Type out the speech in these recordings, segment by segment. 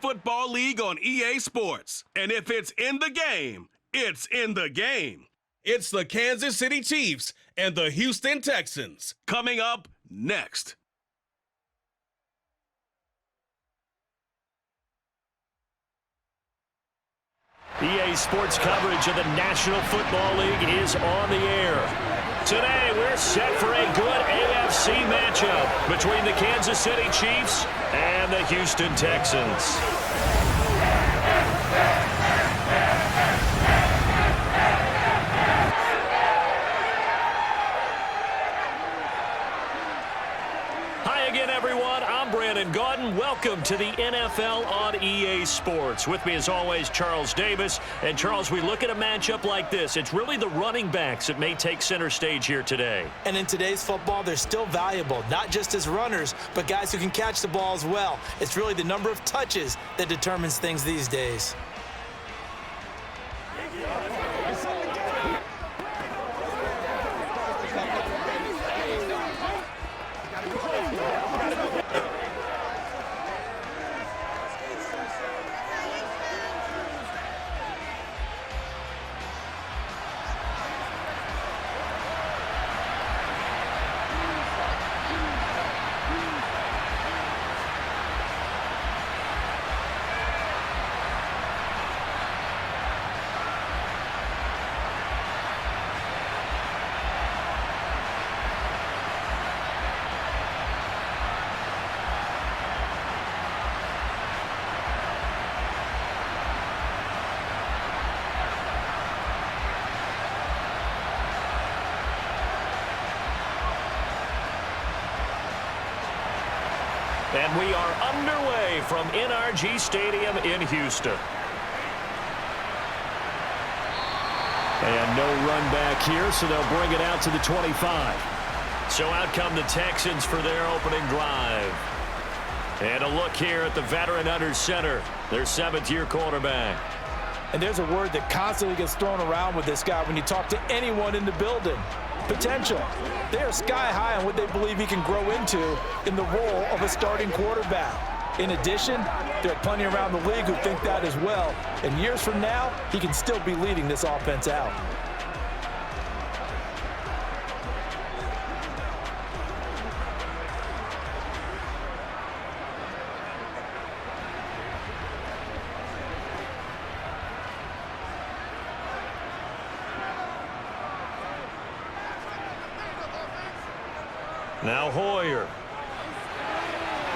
football league on EA Sports. And if it's in the game, it's in the game. It's the Kansas City Chiefs and the Houston Texans. Coming up next. EA Sports coverage of the National Football League is on the air. Today, we're set for a good AFC matchup between the Kansas City Chiefs and the Houston Texans. Welcome to the NFL on EA Sports. With me, as always, Charles Davis. And, Charles, we look at a matchup like this. It's really the running backs that may take center stage here today. And in today's football, they're still valuable, not just as runners, but guys who can catch the ball as well. It's really the number of touches that determines things these days. And we are underway from NRG Stadium in Houston. And no run back here, so they'll bring it out to the 25. So out come the Texans for their opening drive. And a look here at the veteran under center, their seventh-year quarterback. And there's a word that constantly gets thrown around with this guy when you talk to anyone in the building. Potential. They are sky high on what they believe he can grow into in the role of a starting quarterback. In addition, there are plenty around the league who think that as well. And years from now, he can still be leading this offense out. Now Hoyer.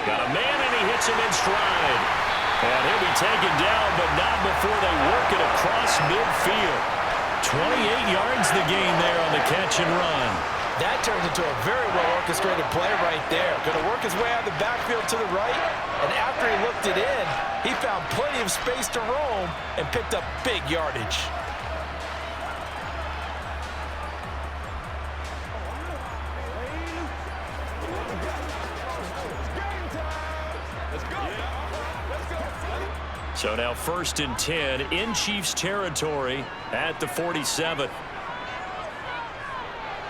Got a man, and he hits him in stride. And he'll be taken down, but not before they work it across midfield. 28 yards the gain there on the catch and run. That turned into a very well-orchestrated play right there. Going to work his way out of the backfield to the right, and after he looked it in, he found plenty of space to roam and picked up big yardage. So now 1st and 10 in Chiefs territory at the 47.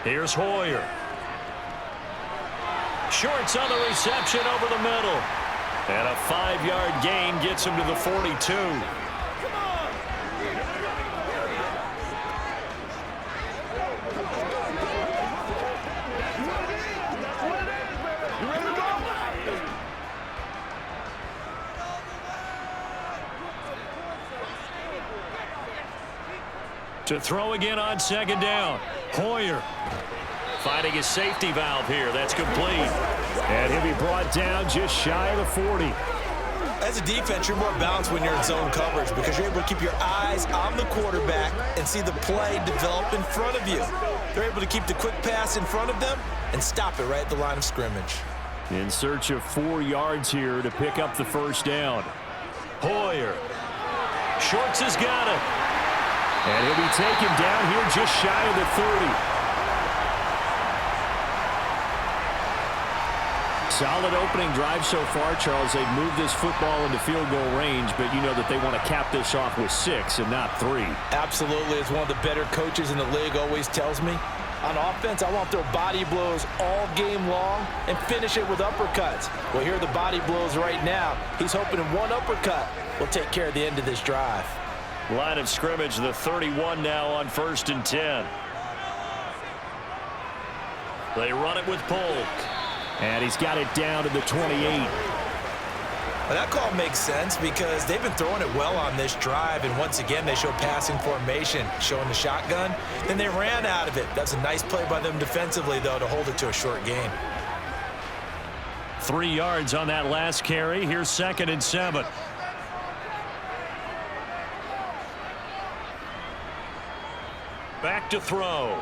Here's Hoyer. Shorts on the reception over the middle. And a 5-yard gain gets him to the 42. To throw again on 2nd down. Hoyer finding his safety valve here. That's complete. And he'll be brought down just shy of the 40. As a defense, you're more balanced when you're in zone coverage because you're able to keep your eyes on the quarterback and see the play develop in front of you. They're able to keep the quick pass in front of them and stop it right at the line of scrimmage. In search of 4 yards here to pick up the 1st down. Hoyer. Shorts has got it. And he'll be taken down here just shy of the 30. Solid opening drive so far, Charles. They've moved this football into field goal range, but you know that they want to cap this off with 6 and not 3. Absolutely. As one of the better coaches in the league always tells me, On offense, I want their body blows all game long and finish it with uppercuts. Well, here are the body blows right now. He's hoping in one uppercut will take care of the end of this drive. Line of scrimmage, the 31 now on 1st and 10. They run it with Polk. And he's got it down to the 28. Well, that call makes sense because they've been throwing it well on this drive, and once again, they show passing formation, showing the shotgun. Then they ran out of it. That's a nice play by them defensively, though, to hold it to a short gain. 3 yards on that last carry. Here's 2nd and 7. Back to throw.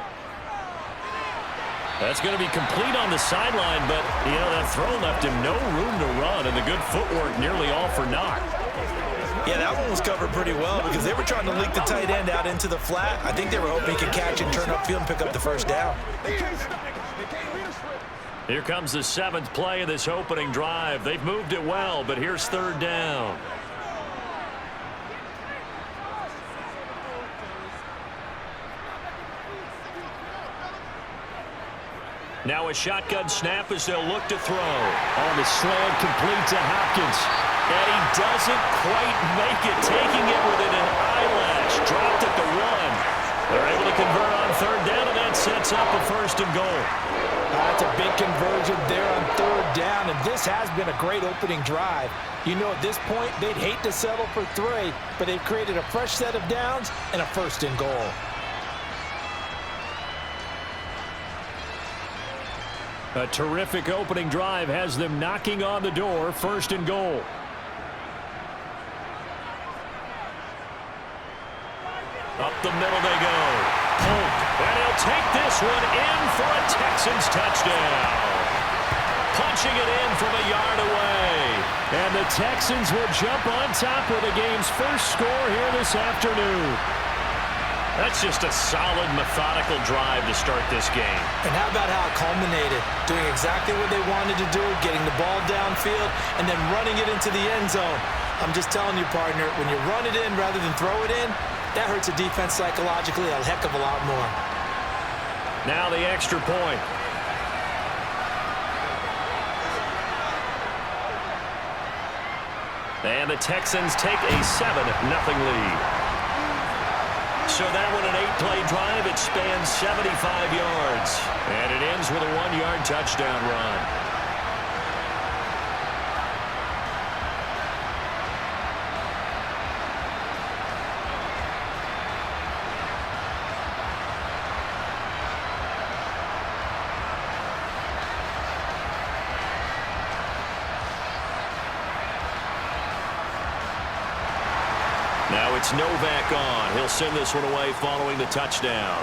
That's going to be complete on the sideline, but, that throw left him no room to run, and the good footwork nearly all for naught. Yeah, that one was covered pretty well because they were trying to leak the tight end out into the flat. I think they were hoping he could catch and turn upfield and pick up the first down. Here comes the 7th play of this opening drive. They've moved it well, but here's 3rd down. Now a shotgun snap as they'll look to throw. On the slant, complete to Hopkins. And he doesn't quite make it, taking it within an eyelash. Dropped at the 1. They're able to convert on 3rd down, and that sets up a 1st and goal. That's a big conversion there on 3rd down, and this has been a great opening drive. At this point, they'd hate to settle for 3, but they've created a fresh set of downs and a 1st and goal. A terrific opening drive has them knocking on the door. 1st and goal. Up the middle they go. Polk, and he'll take this one in for a Texans touchdown. Punching it in from a yard away. And the Texans will jump on top with the game's first score here this afternoon. That's just a solid, methodical drive to start this game. And how about how it culminated? Doing exactly what they wanted to do, getting the ball downfield, and then running it into the end zone. I'm just telling you, partner, when you run it in rather than throw it in, that hurts a defense psychologically a heck of a lot more. Now the extra point. And the Texans take a 7-0 lead. So that one an 8-play drive. It spans 75 yards. And it ends with a 1-yard touchdown run. Now it's Novak on. He'll send this one away following the touchdown.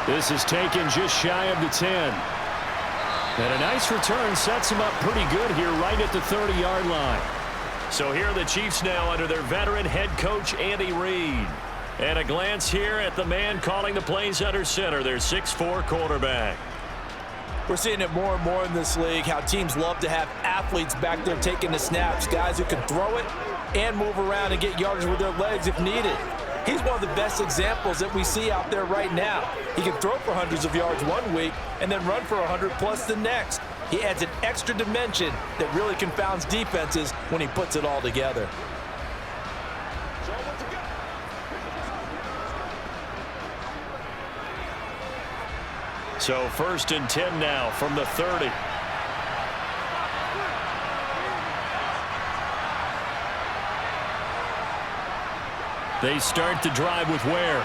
This is taken just shy of the 10. And a nice return sets him up pretty good here right at the 30-yard line. So here are the Chiefs now under their veteran head coach, Andy Reid. And a glance here at the man calling the plays under center, their 6'4" quarterback. We're seeing it more and more in this league, how teams love to have athletes back there taking the snaps, guys who can throw it and move around and get yardage with their legs if needed. He's one of the best examples that we see out there right now. He can throw for hundreds of yards one week and then run for 100+ the next. He adds an extra dimension that really confounds defenses when he puts it all together. So 1st and 10 now from the 30. They start the drive with Ware.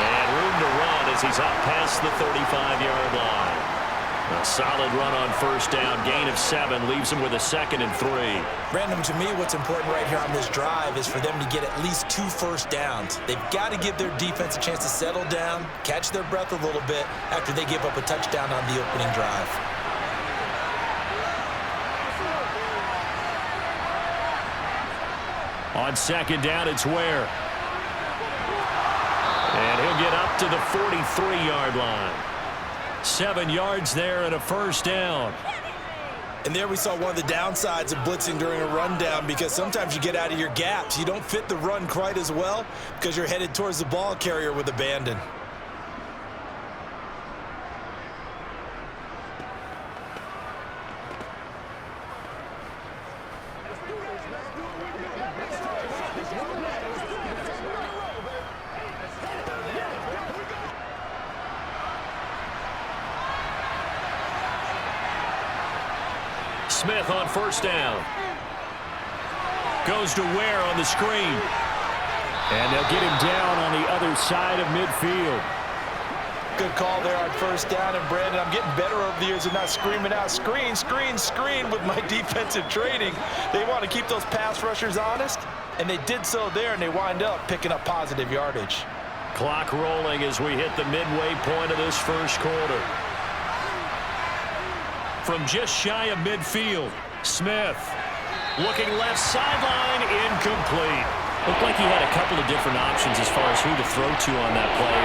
And room to run as he's up past the 35-yard line. A solid run on 1st down. Gain of 7 leaves him with a 2nd and 3. Brandon, to me, what's important right here on this drive is for them to get at least 2 first downs. They've got to give their defense a chance to settle down, catch their breath a little bit after they give up a touchdown on the opening drive. On 2nd down, it's Ware. And he'll get up to the 43-yard line. 7 yards there and a 1st down. And there we saw one of the downsides of blitzing during a rundown, because sometimes you get out of your gaps. You don't fit the run quite as well because you're headed towards the ball carrier with abandon. Smith on first down. Goes to Ware on the screen. And they'll get him down on the other side of midfield. Good call there on first down. And, Brandon, I'm getting better over the years and not screaming out, screen, screen, screen with my defensive training. They want to keep those pass rushers honest, and they did so there, and they wind up picking up positive yardage. Clock rolling as we hit the midway point of this first quarter. From just shy of midfield, Smith looking left sideline, incomplete. Looked like he had a couple of different options as far as who to throw to on that play.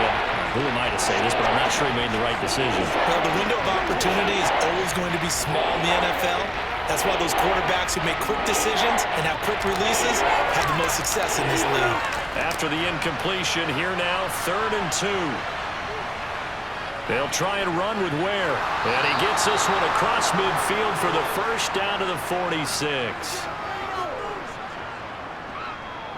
Who am I to say this, but I'm not sure he made the right decision. Well, the window of opportunity is always going to be small in the NFL. That's why those quarterbacks who make quick decisions and have quick releases have the most success in this league. After the incompletion, here now, 3rd and 2. They'll try and run with Ware. And he gets this one across midfield for the first down to the 46.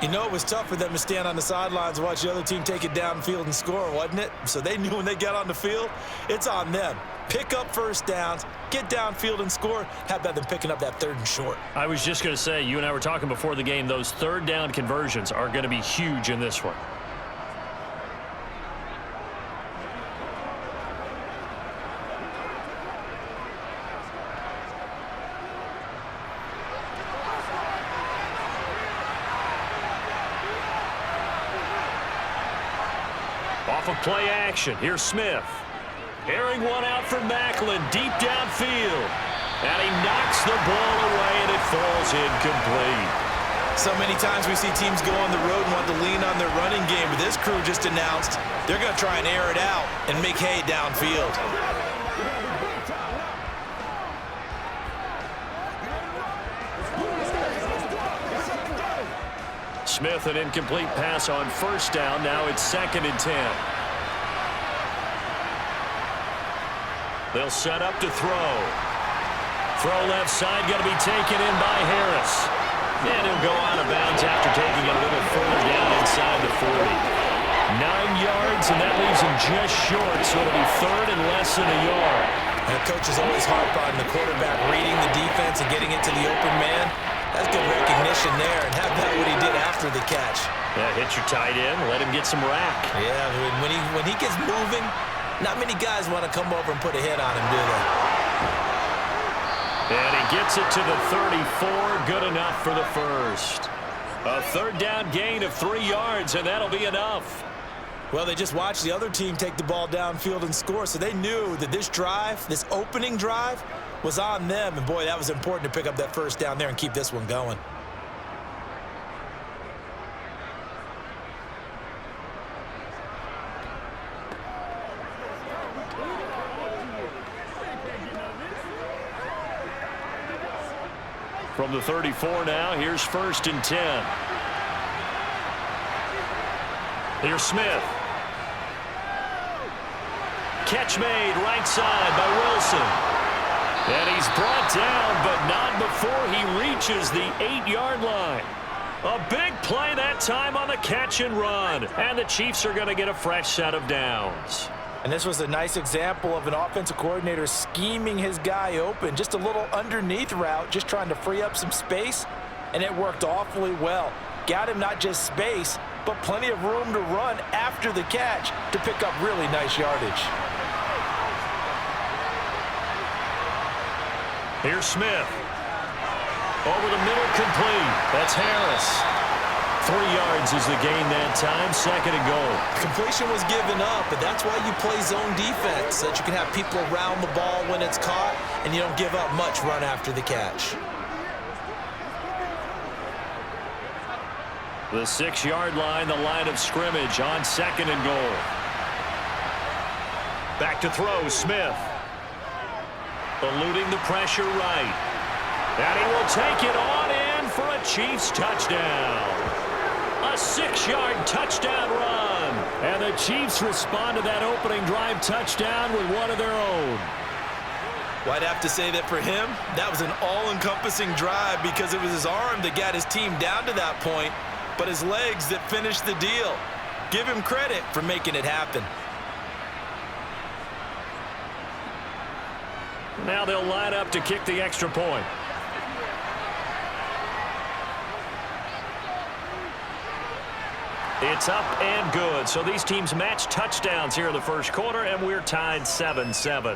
You know, it was tough for them to stand on the sidelines and watch the other team take it downfield and score, wasn't it? So they knew when they got on the field, it's on them. Pick up first downs, get downfield and score. How about them picking up that 3rd and short? I was just going to say, you and I were talking before the game, those 3rd down conversions are going to be huge in this one. Off of play action, here's Smith. Airing one out for Macklin, deep downfield. And he knocks the ball away, and it falls incomplete. So many times we see teams go on the road and want to lean on their running game, but this crew just announced they're going to try and air it out and make hay downfield. Smith, an incomplete pass on first down. Now it's 2nd and 10. They'll set up to throw. Throw left side, going to be taken in by Harris. And he'll go out of bounds after taking it a little further down inside the 40. 9 yards, and that leaves him just short, so it'll be 3rd and less than a yard. And coaches always harp on the quarterback reading the defense and getting it to the open man. That's good recognition there, and how about what he did after the catch? Yeah, hit your tight end, let him get some rack. Yeah, when he gets moving, not many guys want to come over and put a hit on him, do they? And he gets it to the 34, good enough for the first. A 3rd down gain of 3 yards, and that'll be enough. Well, they just watched the other team take the ball downfield and score, so they knew that this drive, this opening drive, was on them. And, boy, that was important to pick up that first down there and keep this one going. From the 34 now, here's 1st and 10. Here's Smith. Catch made right side by Wilson. And he's brought down, but not before he reaches the 8-yard line. A big play that time on the catch and run. And the Chiefs are going to get a fresh set of downs. And this was a nice example of an offensive coordinator scheming his guy open. Just a little underneath route, just trying to free up some space. And it worked awfully well. Got him not just space, but plenty of room to run after the catch to pick up really nice yardage. Here's Smith. Over the middle, complete. That's Harris. 3 yards is the gain that time, 2nd and goal. Completion was given up, but that's why you play zone defense, so that you can have people around the ball when it's caught, and you don't give up much run after the catch. The 6-yard line, the line of scrimmage on 2nd and goal. Back to throw, Smith. eluding the pressure right. And he will take it on in for a Chiefs touchdown. A 6-yard touchdown run. And the Chiefs respond to that opening drive touchdown with one of their own. Well, I'd have to say that for him, that was an all-encompassing drive because it was his arm that got his team down to that point, but his legs that finished the deal. Give him credit for making it happen. Now they'll line up to kick the extra point. It's up and good. So these teams match touchdowns here in the first quarter, and we're tied 7-7.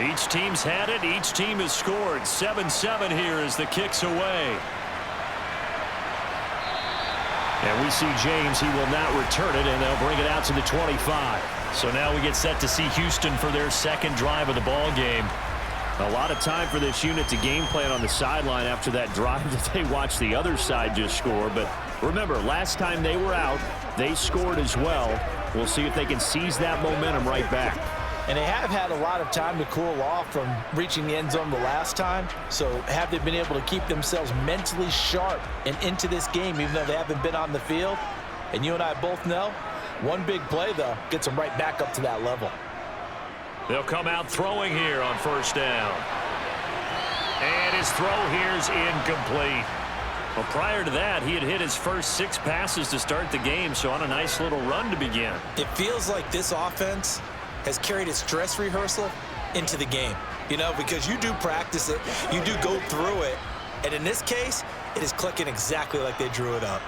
Each team's had it. Each team has scored. 7-7 here as the kick's away. And we see James. He will not return it, and they'll bring it out to the 25. So now we get set to see Houston for their second drive of the ball game. A lot of time for this unit to game plan on the sideline after that drive that they watched the other side just score. But remember, last time they were out, they scored as well. We'll see if they can seize that momentum right back. And they have had a lot of time to cool off from reaching the end zone the last time. So have they been able to keep themselves mentally sharp and into this game, even though they haven't been on the field? And you and I both know, one big play, though, gets them right back up to that level. They'll come out throwing here on first down. And his throw here's incomplete. Well, prior to that, he had hit his first 6 passes to start the game, so on a nice little run to begin. It feels like this offense has carried its dress rehearsal into the game, you know, because you do practice it, you do go through it, and in this case, it is clicking exactly like they drew it up.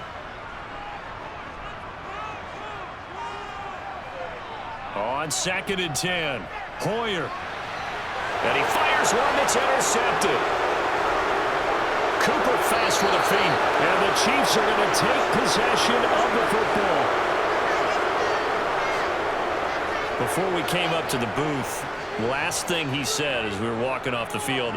On 2nd and 10, Hoyer. And he fires one that's intercepted. Cooper fast with a feet, and the Chiefs are going to take possession of the football. Before we came up to the booth, last thing he said as we were walking off the field,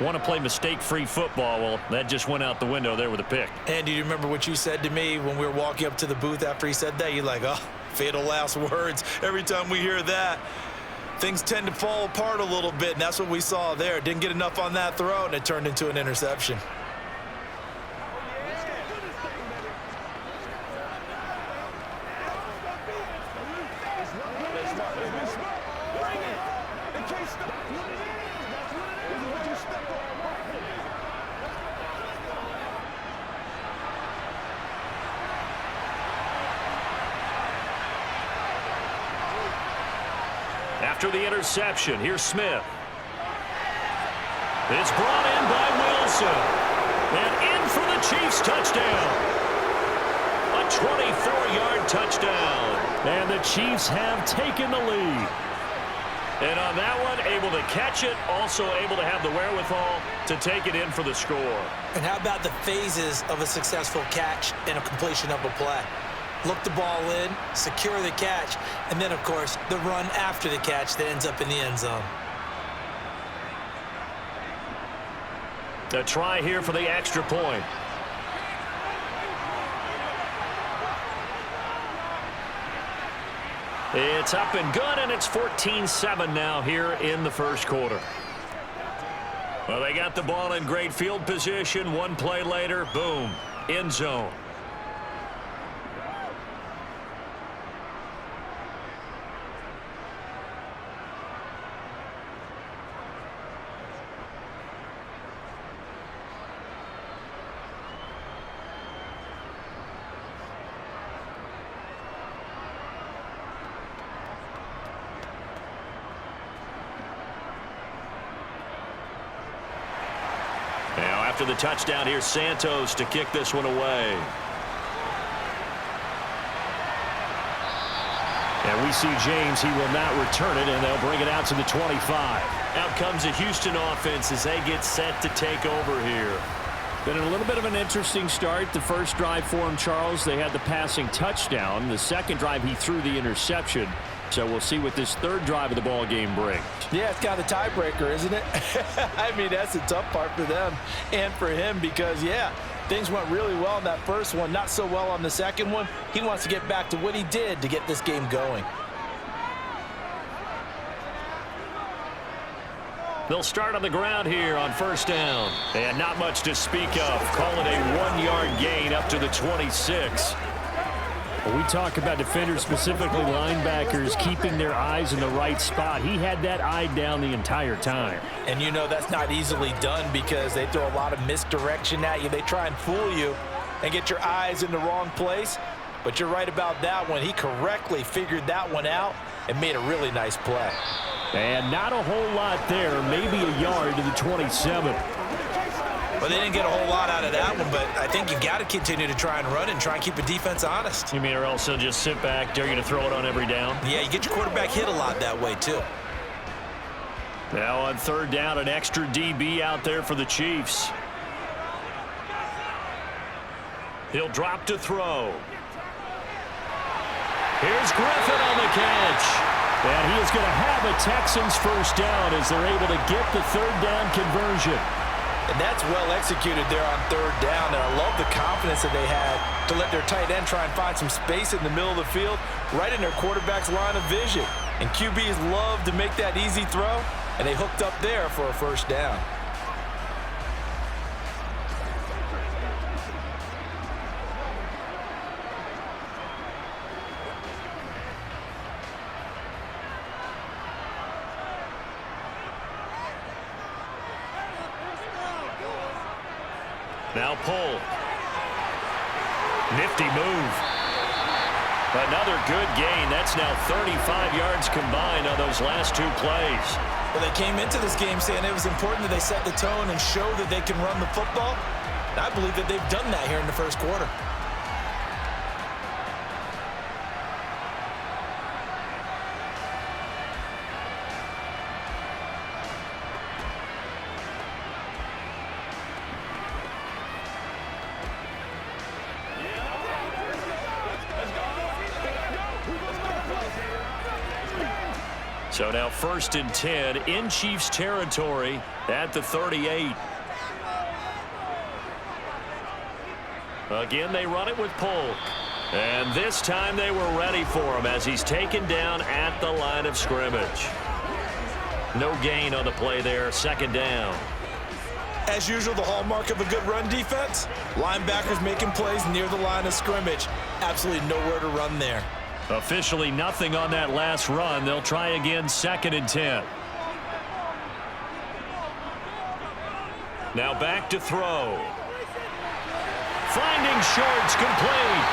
want to play mistake-free football. Well, that just went out the window there with a pick. And do you remember what you said to me when we were walking up to the booth after he said that? You're like, oh, fatal last words. Every time we hear that, things tend to fall apart a little bit, and that's what we saw there. Didn't get enough on that throw, and it turned into an interception. After the interception, here's Smith. It's brought in by Wilson. And in for the Chiefs touchdown. A 24-yard touchdown. And the Chiefs have taken the lead. And on that one, able to catch it, also able to have the wherewithal to take it in for the score. And how about the phases of a successful catch and a completion of a play? Look the ball in, secure the catch, and then, of course, the run after the catch that ends up in the end zone. A try here for the extra point. It's up and good, and it's 14-7 now here in the first quarter. Well, they got the ball in great field position. One play later, boom, end zone. After the touchdown, here's Santos to kick this one away. And we see James. He will not return it, and they'll bring it out to the 25. Out comes the Houston offense as they get set to take over here. Been a little bit of an interesting start. The first drive for him, Charles, they had the passing touchdown. The second drive, he threw the interception. So we'll see what this third drive of the ball game brings. Yeah, it's kind of the tiebreaker, isn't it? I mean, that's the tough part for them and for him because, yeah, things went really well in that first one, not so well on the second one. He wants to get back to what he did to get this game going. They'll start on the ground here on first down. And not much to speak of. Call it a 1-yard gain up to the 26. When we talk about defenders, specifically linebackers, keeping their eyes in the right spot, he had that eye down the entire time. And you know that's not easily done because they throw a lot of misdirection at you. They try and fool you and get your eyes in the wrong place. But you're right about that one. He correctly figured that one out and made a really nice play. And not a whole lot there, maybe a yard to the 27. Well, they didn't get a whole lot out of that one, but I think you've got to continue to try and run and try and keep the defense honest. You mean or else they'll just sit back, dare you to throw it on every down? Yeah, you get your quarterback hit a lot that way, too. Now on third down, an extra DB out there for the Chiefs. He'll drop to throw. Here's Griffin on the catch. And he is going to have a Texans first down as they're able to get the third down conversion. And that's well executed there on third down. And I love the confidence that they had to let their tight end try and find some space in the middle of the field, right in their quarterback's line of vision. And QBs love to make that easy throw, and they hooked up there for a first down. Now pull. Nifty move. Another good gain. That's now 35 yards combined on those last two plays. Well, they came into this game saying it was important that they set the tone and show that they can run the football. And I believe that they've done that here in the first quarter. So now 1st and 10 in Chiefs territory at the 38. Again, they run it with Polk. And this time they were ready for him as he's taken down at the line of scrimmage. No gain on the play there, 2nd down. As usual, the hallmark of a good run defense, linebackers making plays near the line of scrimmage. Absolutely nowhere to run there. Officially nothing on that last run. They'll try again, 2nd and 10. Now back to throw. Finding Shorts complete.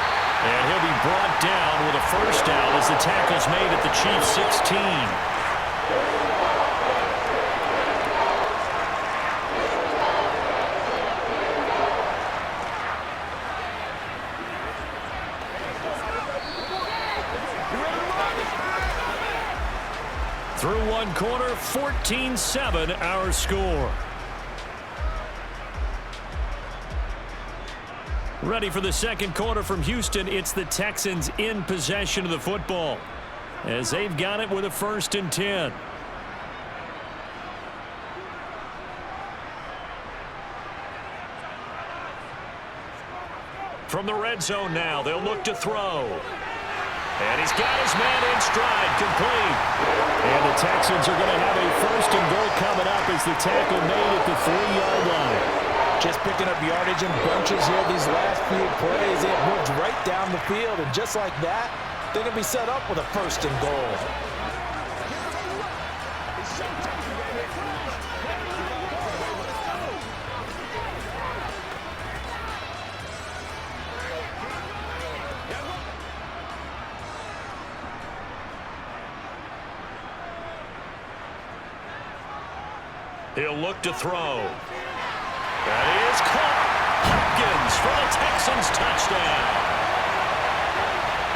And he'll be brought down with a first down as the tackle's made at the Chiefs' 16. Through one quarter, 14-7 our score. Ready for the second quarter from Houston. It's the Texans in possession of the football as they've got it with a 1st and 10. From the red zone now, they'll look to throw. And he's got his man in stride, complete. And the Texans are going to have a 1st and goal coming up as the tackle made at the 3-yard line. Just picking up yardage in bunches here these last few plays. It moved right down the field, and just like that, they're going to be set up with a 1st and goal. He'll look to throw. That is caught. Hopkins for the Texans touchdown.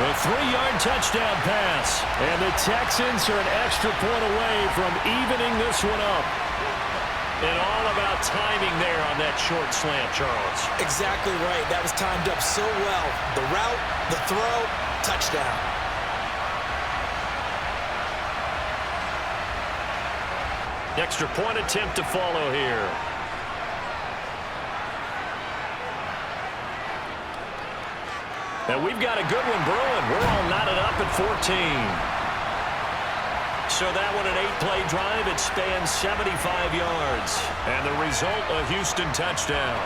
A 3-yard touchdown pass. And the Texans are an extra point away from evening this one up. And all about timing there on that short slant, Charles. Exactly right. That was timed up so well. The route, the throw, touchdown. Extra point attempt to follow here. And we've got a good one brewing. We're all knotted up at 14. So that one, an 8-play drive. It spans 75 yards. And the result, a Houston touchdown.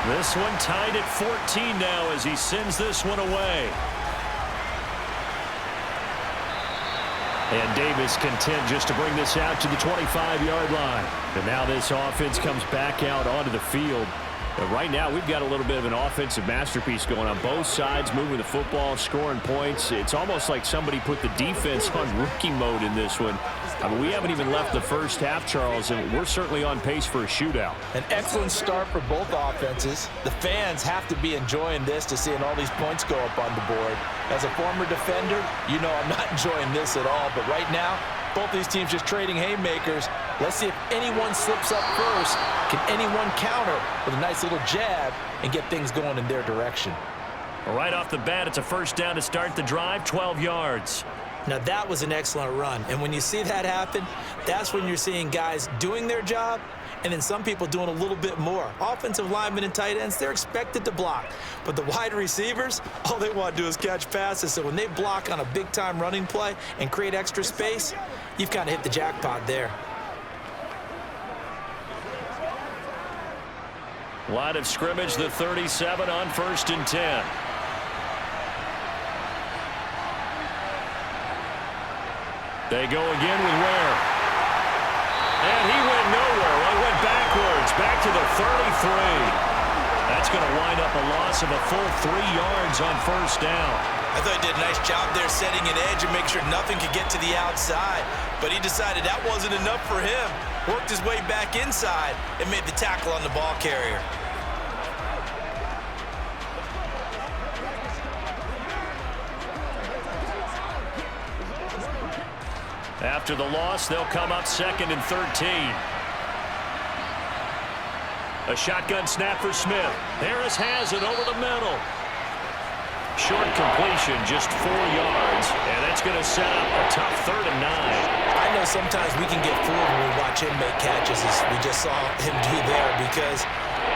This one tied at 14 now as he sends this one away. And Davis content just to bring this out to the 25-yard line. And now this offense comes back out onto the field. And right now we've got a little bit of an offensive masterpiece going on both sides, moving the football, scoring points. It's almost like somebody put the defense on rookie mode in this one. I mean, we haven't even left the first half, Charles, and we're certainly on pace for a shootout. An excellent start for both offenses. The fans have to be enjoying this to seeing all these points go up on the board. As a former defender, you know I'm not enjoying this at all, but right now, both these teams just trading haymakers. Let's see if anyone slips up first. Can anyone counter with a nice little jab and get things going in their direction? Right off the bat, it's a first down to start the drive, 12 yards. Now that was an excellent run, and when you see that happen, that's when you're seeing guys doing their job and then some people doing a little bit more. Offensive linemen and tight ends, they're expected to block. But the wide receivers, all they want to do is catch passes. So when they block on a big-time running play and create extra space, you've kind of hit the jackpot there. Line of scrimmage, the 37 on 1st and 10. They go again with Ware. And he went nowhere. Well, he went backwards, back to the 33. That's going to wind up a loss of a full 3 yards on 1st down. I thought he did a nice job there setting an edge and make sure nothing could get to the outside. But he decided that wasn't enough for him. Worked his way back inside and made the tackle on the ball carrier. After the loss, they'll come up 2nd and 13. A shotgun snap for Smith. Harris has it over the middle. Short completion, just 4 yards. And that's going to set up a tough 3rd and 9. I know sometimes we can get fooled when we watch him make catches, as we just saw him do there, because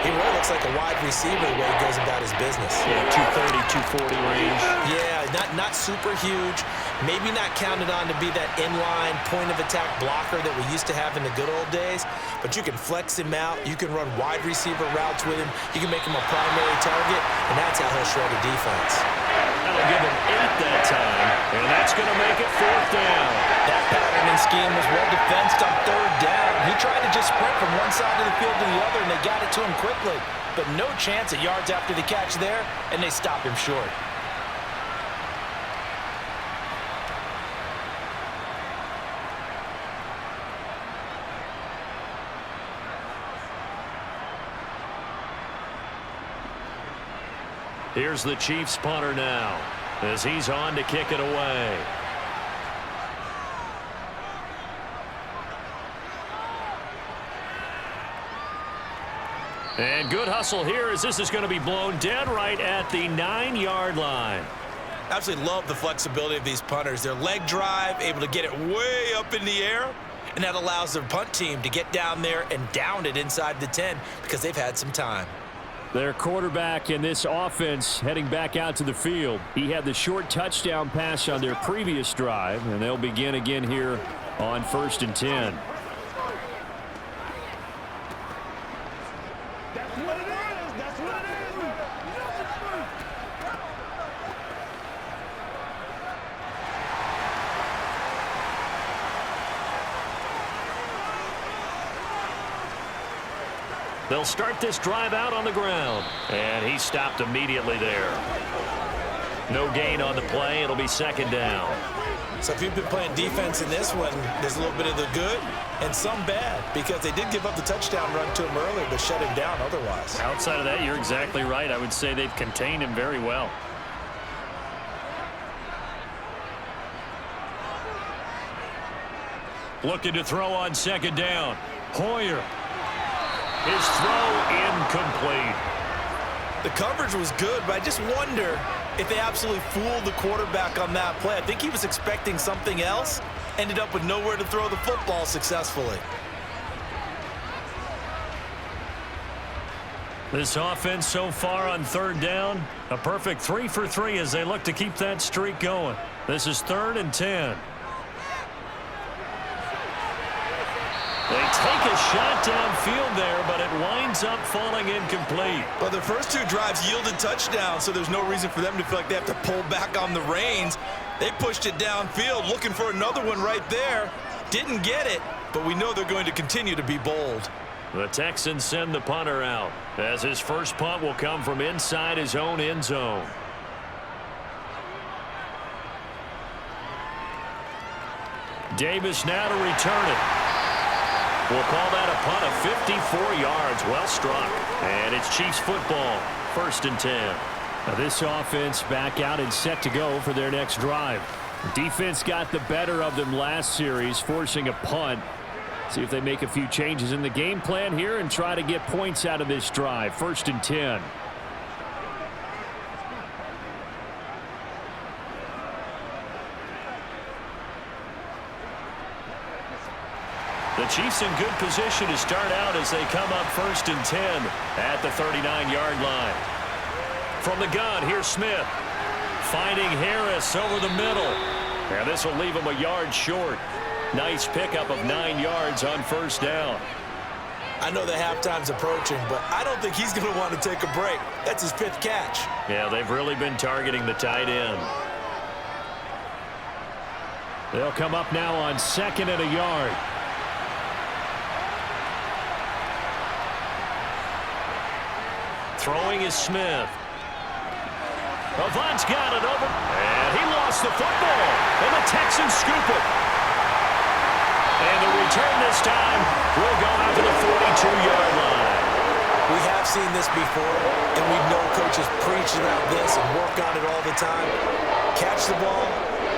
he really looks like a wide receiver the way he goes about his business. Yeah, 230, 240 range. Yeah, not super huge. Maybe not counted on to be that inline point-of-attack blocker that we used to have in the good old days, but you can flex him out. You can run wide receiver routes with him. You can make him a primary target, and that's how he'll shred a defense. That'll give him 8 that time, and that's going to make it 4th down. That pattern and scheme was well defensed on 3rd down. He tried to just sprint from one side of the field to the other, and they got it to him quickly. But no chance at yards after the catch there, and they stop him short. Here's the Chiefs punter now as he's on to kick it away. And good hustle here as this is going to be blown dead right at the 9-yard line. Absolutely love the flexibility of these punters. Their leg drive, able to get it way up in the air, and that allows their punt team to get down there and down it inside the 10 because they've had some time. Their quarterback in this offense heading back out to the field. He had the short touchdown pass on their previous drive, and they'll begin again here on 1st and 10. They'll start this drive out on the ground. And he stopped immediately there. No gain on the play. It'll be second down. So if you've been playing defense in this one, there's a little bit of the good and some bad, because they did give up the touchdown run to him earlier, but shut him down otherwise. Outside of that, you're exactly right. I would say they've contained him very well. Looking to throw on second down. Hoyer. His throw incomplete. The coverage was good, but I just wonder if they absolutely fooled the quarterback on that play. I think he was expecting something else, ended up with nowhere to throw the football successfully. This offense so far on third down, a perfect 3 for 3 as they look to keep that streak going. This is 3rd and 10. They take a shot downfield there, but it winds up falling incomplete. But their first 2 drives yielded touchdowns, so there's no reason for them to feel like they have to pull back on the reins. They pushed it downfield, looking for another one right there. Didn't get it, but we know they're going to continue to be bold. The Texans send the punter out, as his first punt will come from inside his own end zone. Davis now to return it. We'll call that a punt of 54 yards. Well struck. And it's Chiefs football. 1st and 10. Now this offense back out and set to go for their next drive. Defense got the better of them last series, forcing a punt. See if they make a few changes in the game plan here and try to get points out of this drive. 1st and 10. The Chiefs in good position to start out as they come up 1st and 10 at the 39-yard line. From the gun, here's Smith. Finding Harris over the middle. And this will leave him a yard short. Nice pickup of 9 yards on 1st down. I know the halftime's approaching, but I don't think he's going to want to take a break. That's his 5th catch. Yeah, they've really been targeting the tight end. They'll come up now on 2nd and a yard. Throwing is Smith. Avant's got it over. And he lost the football. And the Texans scoop it. And the return this time will go out to the 42-yard line. We have seen this before, and we know coaches preach about this and work on it all the time. Catch the ball.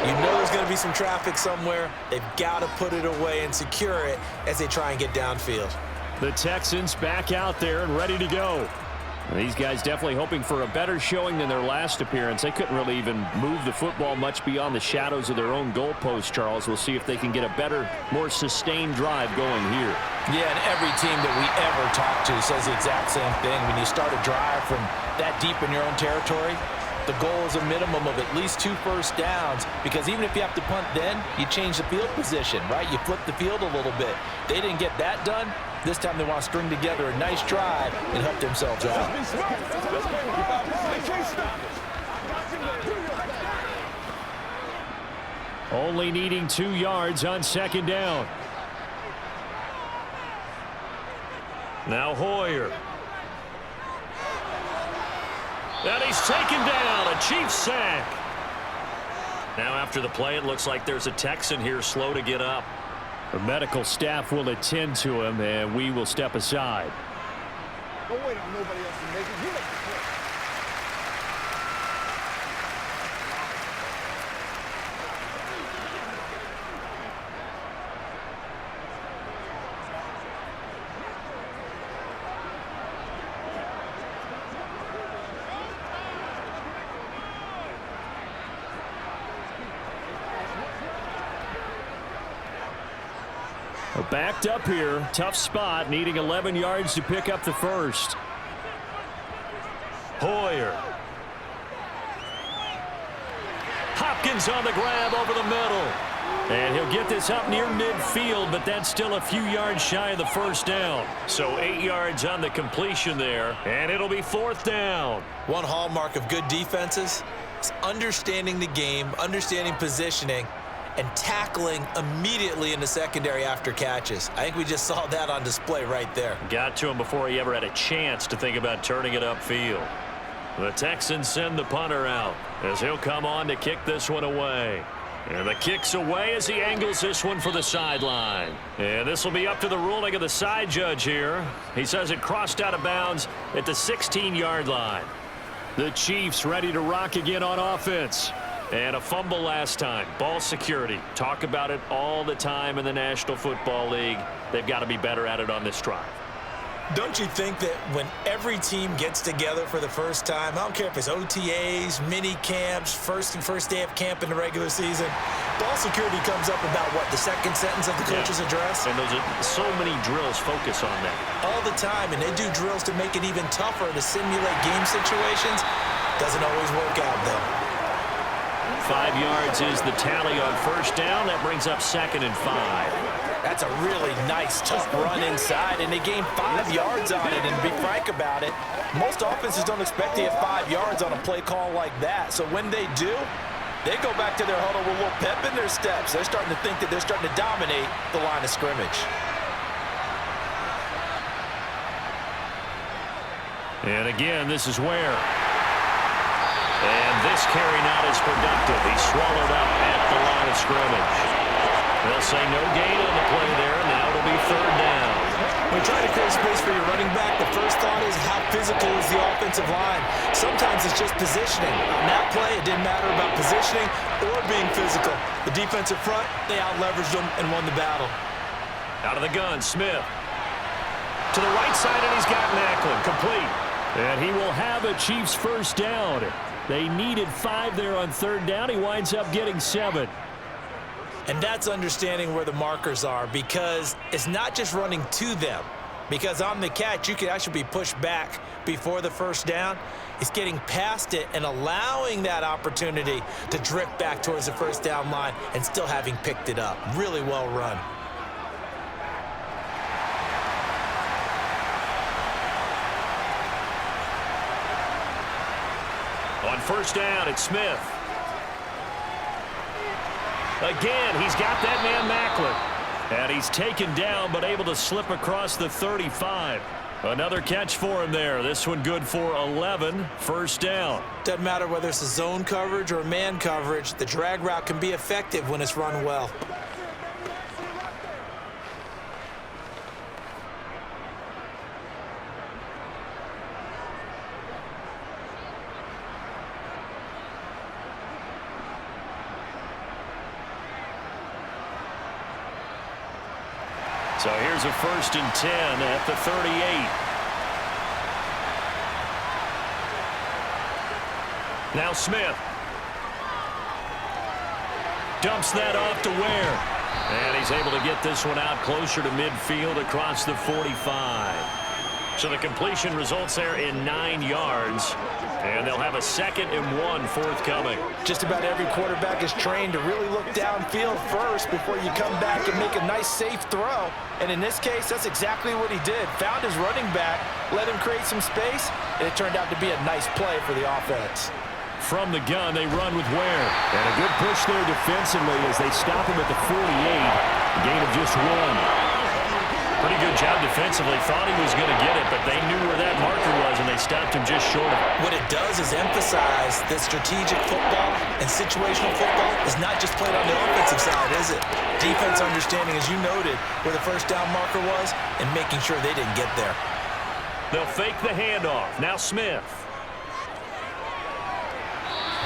You know there's going to be some traffic somewhere. They've got to put it away and secure it as they try and get downfield. The Texans back out there and ready to go. These guys definitely hoping for a better showing than their last appearance. They couldn't really even move the football much beyond the shadows of their own goalpost, Charles. We'll see if they can get a better, more sustained drive going here. Yeah, and every team that we ever talk to says the exact same thing. When you start a drive from that deep in your own territory, the goal is a minimum of at least 2 first downs, because even if you have to punt then, you change the field position, right? You flip the field a little bit. They didn't get that done. This time they want to string together a nice drive and help themselves out. Only needing 2 yards on 2nd down. Now Hoyer. And he's taken down. A Chiefs sack. Now after the play, it looks like there's a Texan here slow to get up. The medical staff will attend to him, and we will step aside. Don't wait on nobody else to make it. You make the play. Backed up here, tough spot, needing 11 yards to pick up the first. Hoyer. Hopkins on the grab over the middle. And he'll get this up near midfield, but that's still a few yards shy of the first down. So 8 yards on the completion there, and it'll be 4th down. One hallmark of good defenses is understanding the game, understanding positioning, and tackling immediately in the secondary after catches. I think we just saw that on display right there. Got to him before he ever had a chance to think about turning it upfield. The Texans send the punter out as he'll come on to kick this one away. And the kick's away as he angles this one for the sideline. And this will be up to the ruling of the side judge here. He says it crossed out of bounds at the 16-yard line. The Chiefs ready to rock again on offense. And a fumble last time. Ball security. Talk about it all the time in the National Football League. They've got to be better at it on this drive. Don't you think that when every team gets together for the first time, I don't care if it's OTAs, mini camps, first day of camp in the regular season, ball security comes up about what, the second sentence of the coach's address? And those are so many drills focus on that. All the time, and they do drills to make it even tougher to simulate game situations. Doesn't always work out, though. 5 yards is the tally on first down. That brings up 2nd and 5. That's a really nice, tough run inside, and they gained 5 yards on it. And to be frank about it, most offenses don't expect to get 5 yards on a play call like that. So when they do, they go back to their huddle with a little pep in their steps. They're starting to think that they're starting to dominate the line of scrimmage. And again, this is where. And this carry not as productive. He's swallowed up at the line of scrimmage. They'll say no gain on the play there. Now it'll be 3rd down. When you try to create space for your running back, the first thought is how physical is the offensive line. Sometimes it's just positioning. On that play, it didn't matter about positioning or being physical. The defensive front, they out-leveraged them and won the battle. Out of the gun, Smith. To the right side, and he's got Macklin. Complete. And he will have a Chiefs first down. They needed 5 there on 3rd down. He winds up getting 7. And that's understanding where the markers are, because it's not just running to them. Because on the catch, you could actually be pushed back before the first down. It's getting past it and allowing that opportunity to drift back towards the first down line and still having picked it up. Really well run. On first down, it's Smith. Again, he's got that man Macklin. And he's taken down, but able to slip across the 35. Another catch for him there. This one good for 11. First down. Doesn't matter whether it's a zone coverage or a man coverage. The drag route can be effective when it's run well. So here's a 1st and 10 at the 38. Now Smith. Dumps that off to Ware. And he's able to get this one out closer to midfield across the 45. So the completion results there in 9 yards. And they'll have a 2nd and 1 forthcoming. Just about every quarterback is trained to really look downfield first before you come back and make a nice, safe throw. And in this case, that's exactly what he did. Found his running back, let him create some space, and it turned out to be a nice play for the offense. From the gun, they run with Ware. And a good push there defensively as they stop him at the 48. A gain of just 1. Pretty good job defensively. Thought he was going to get it, but they knew where that marker was, and they stopped him just short of it. What it does is emphasize that strategic football and situational football is not just played on the offensive side, is it? Defense understanding, as you noted, where the first down marker was and making sure they didn't get there. They'll fake the handoff. Now Smith.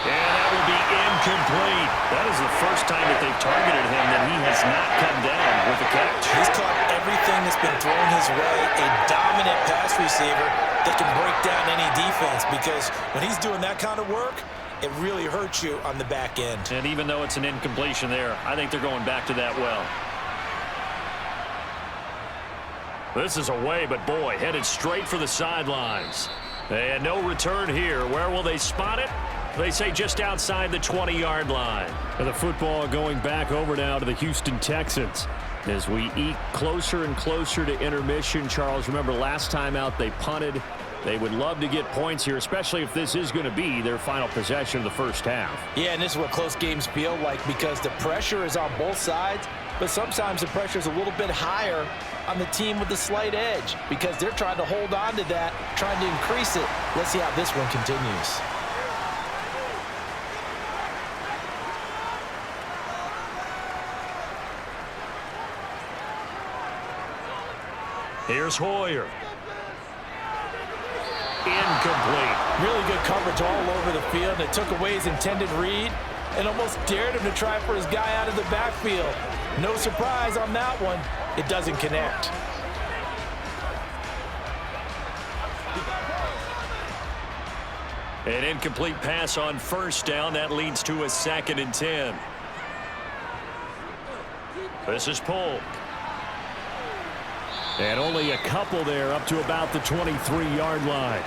And that will be incomplete. That is the first time that they've targeted him that he has not come down with a catch. He's caught everything that's been thrown his way. A dominant pass receiver that can break down any defense, because when he's doing that kind of work, it really hurts you on the back end. And even though it's an incompletion there, I think they're going back to that well. This is away, but boy, headed straight for the sidelines. And no return here. Where will they spot it? They say just outside the 20-yard line. And the football going back over now to the Houston Texans. As we eke closer and closer to intermission, Charles, remember last time out they punted. They would love to get points here, especially if this is going to be their final possession of the first half. Yeah, and this is what close games feel like because the pressure is on both sides, but sometimes the pressure is a little bit higher on the team with the slight edge because they're trying to hold on to that, trying to increase it. Let's see how this one continues. Here's Hoyer. Incomplete. Really good coverage all over the field. It took away his intended read and almost dared him to try for his guy out of the backfield. No surprise on that one. It doesn't connect. An incomplete pass on first down. That leads to a 2nd and 10. This is Polk. And only a couple there up to about the 23-yard line.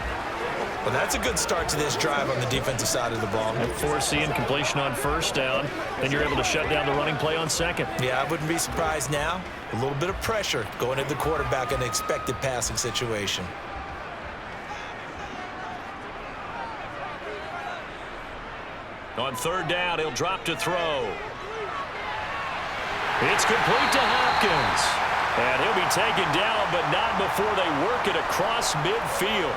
Well, that's a good start to this drive on the defensive side of the ball. And force the incompletion on first down. Then you're able to shut down the running play on second. Yeah, I wouldn't be surprised now. A little bit of pressure going at the quarterback in an expected passing situation. On 3rd down, he'll drop to throw. It's complete to Hopkins. And he'll be taken down, but not before they work it across midfield.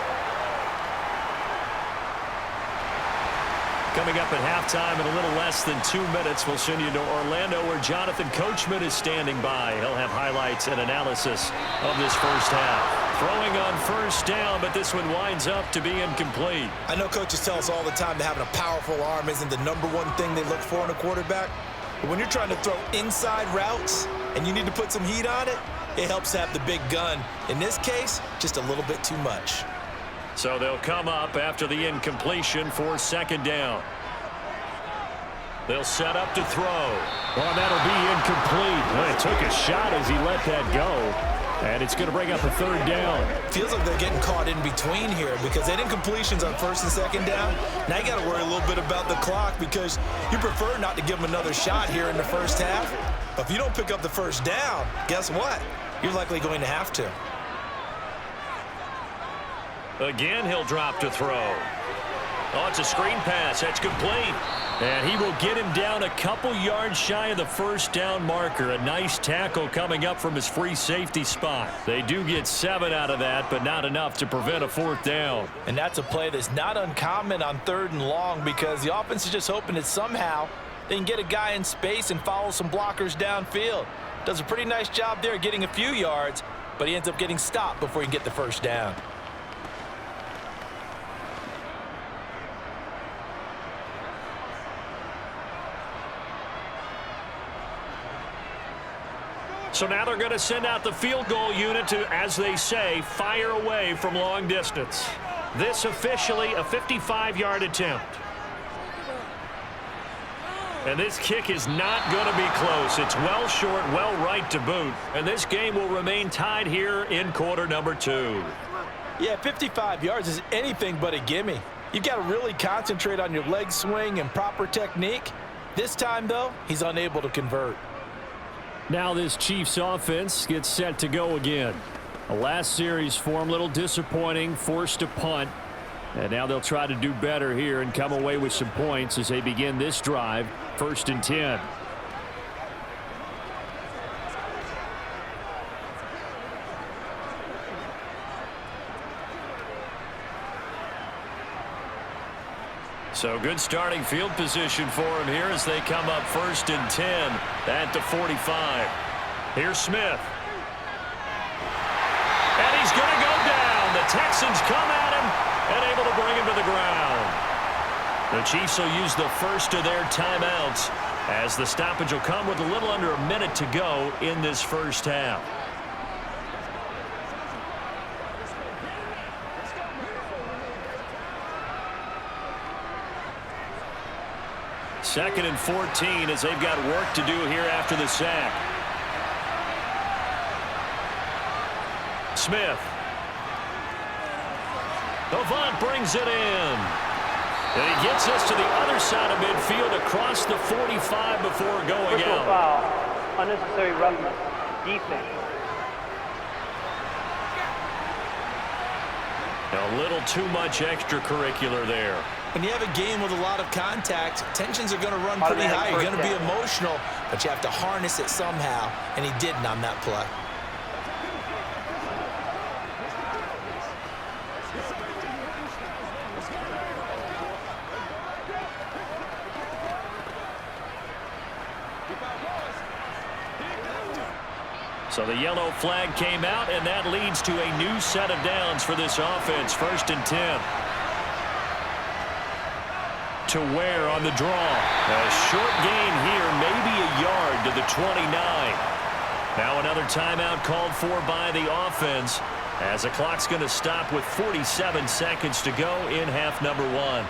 Coming up at halftime in a little less than 2 minutes, we'll send you to Orlando where Jonathan Coachman is standing by. He'll have highlights and analysis of this first half. Throwing on first down, but this one winds up to be incomplete. I know coaches tell us all the time that having a powerful arm isn't the #1 thing they look for in a quarterback. But when you're trying to throw inside routes and you need to put some heat on it, it helps to have the big gun. In this case, just a little bit too much. So they'll come up after the incompletion for 2nd down. They'll set up to throw. Well, that'll be incomplete. Well, it took a shot as he let that go. And it's going to bring up a 3rd down. Feels like they're getting caught in between here because that incompletion's on 1st and 2nd down. Now you got to worry a little bit about the clock because you prefer not to give them another shot here in the first half. But if you don't pick up the first down, guess what? You're likely going to have to. Again, he'll drop to throw. Oh, it's a screen pass. That's complete. And he will get him down a couple yards shy of the first down marker. A nice tackle coming up from his free safety spot. They do get 7 out of that, but not enough to prevent a 4th down. And that's a play that's not uncommon on 3rd and long because the offense is just hoping that somehow they can get a guy in space and follow some blockers downfield. Does a pretty nice job there getting a few yards, but he ends up getting stopped before he can get the first down. So now they're going to send out the field goal unit to, as they say, fire away from long distance. This officially a 55-yard attempt. And this kick is not going to be close. It's well short, well right to boot. And this game will remain tied here in quarter number 2. Yeah, 55 yards is anything but a gimme. You've got to really concentrate on your leg swing and proper technique. This time, though, he's unable to convert. Now this Chiefs offense gets set to go again. The last series for him, a little disappointing, forced a punt. And now they'll try to do better here and come away with some points as they begin this drive, 1st and 10. So good starting field position for him here as they come up 1st and 10 at the 45. Here's Smith. And he's going to go down. The Texans come at him and able to bring him to the ground. The Chiefs will use the first of their timeouts as the stoppage will come with a little under a minute to go in this first half. Second and 14 as they've got work to do here after the sack. Smith. Avant brings it in. And he gets us to the other side of midfield across the 45 before going out. Foul. Unnecessary roughness. Defense. A little too much extracurricular there. When you have a game with a lot of contact, tensions are going to run pretty high. You're going to be emotional, but you have to harness it somehow, and he didn't on that play. So the yellow flag came out, and that leads to a new set of downs for this offense. 1st and 10. To Ware on the draw. A short gain here, maybe a yard to the 29. Now another timeout called for by the offense, as the clock's going to stop with 47 seconds to go in half number 1.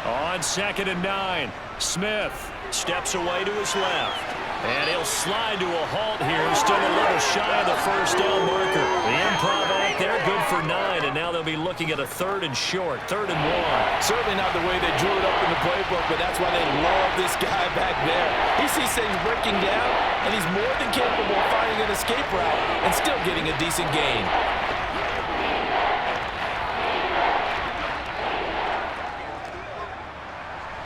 On 2nd and 9, Smith steps away to his left. And he'll slide to a halt here, still a little shy of the first down marker. The improv act there, good for 9, and now they'll be looking at a 3rd and short, 3rd and 1. Certainly not the way they drew it up in the playbook, but that's why they love this guy back there. He sees things breaking down, and he's more than capable of finding an escape route and still getting a decent gain.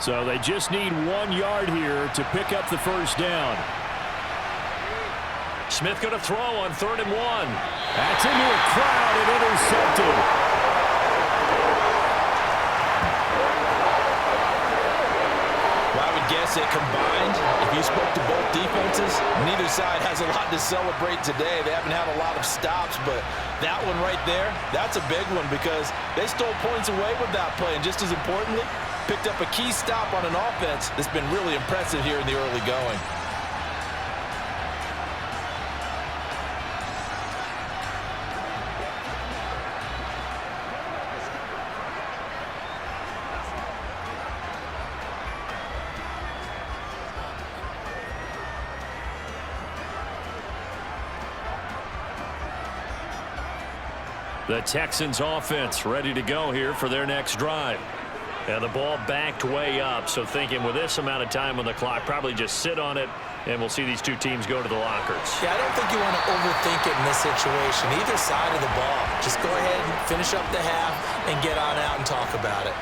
So they just need 1 yard here to pick up the first down. Smith going to throw on 3rd and 1. That's into a crowd and intercepted. Well, I would guess that combined, if you spoke to both defenses, neither side has a lot to celebrate today. They haven't had a lot of stops, but that one right there, that's a big one because they stole points away with that play. And just as importantly, picked up a key stop on an offense that's been really impressive here in the early going. The Texans offense ready to go here for their next drive. And the ball backed way up, so thinking with this amount of time on the clock, probably just sit on it, and we'll see these two teams go to the lockers. Yeah, I don't think you want to overthink it in this situation. Either side of the ball. Just go ahead and finish up the half and get on out and talk about it.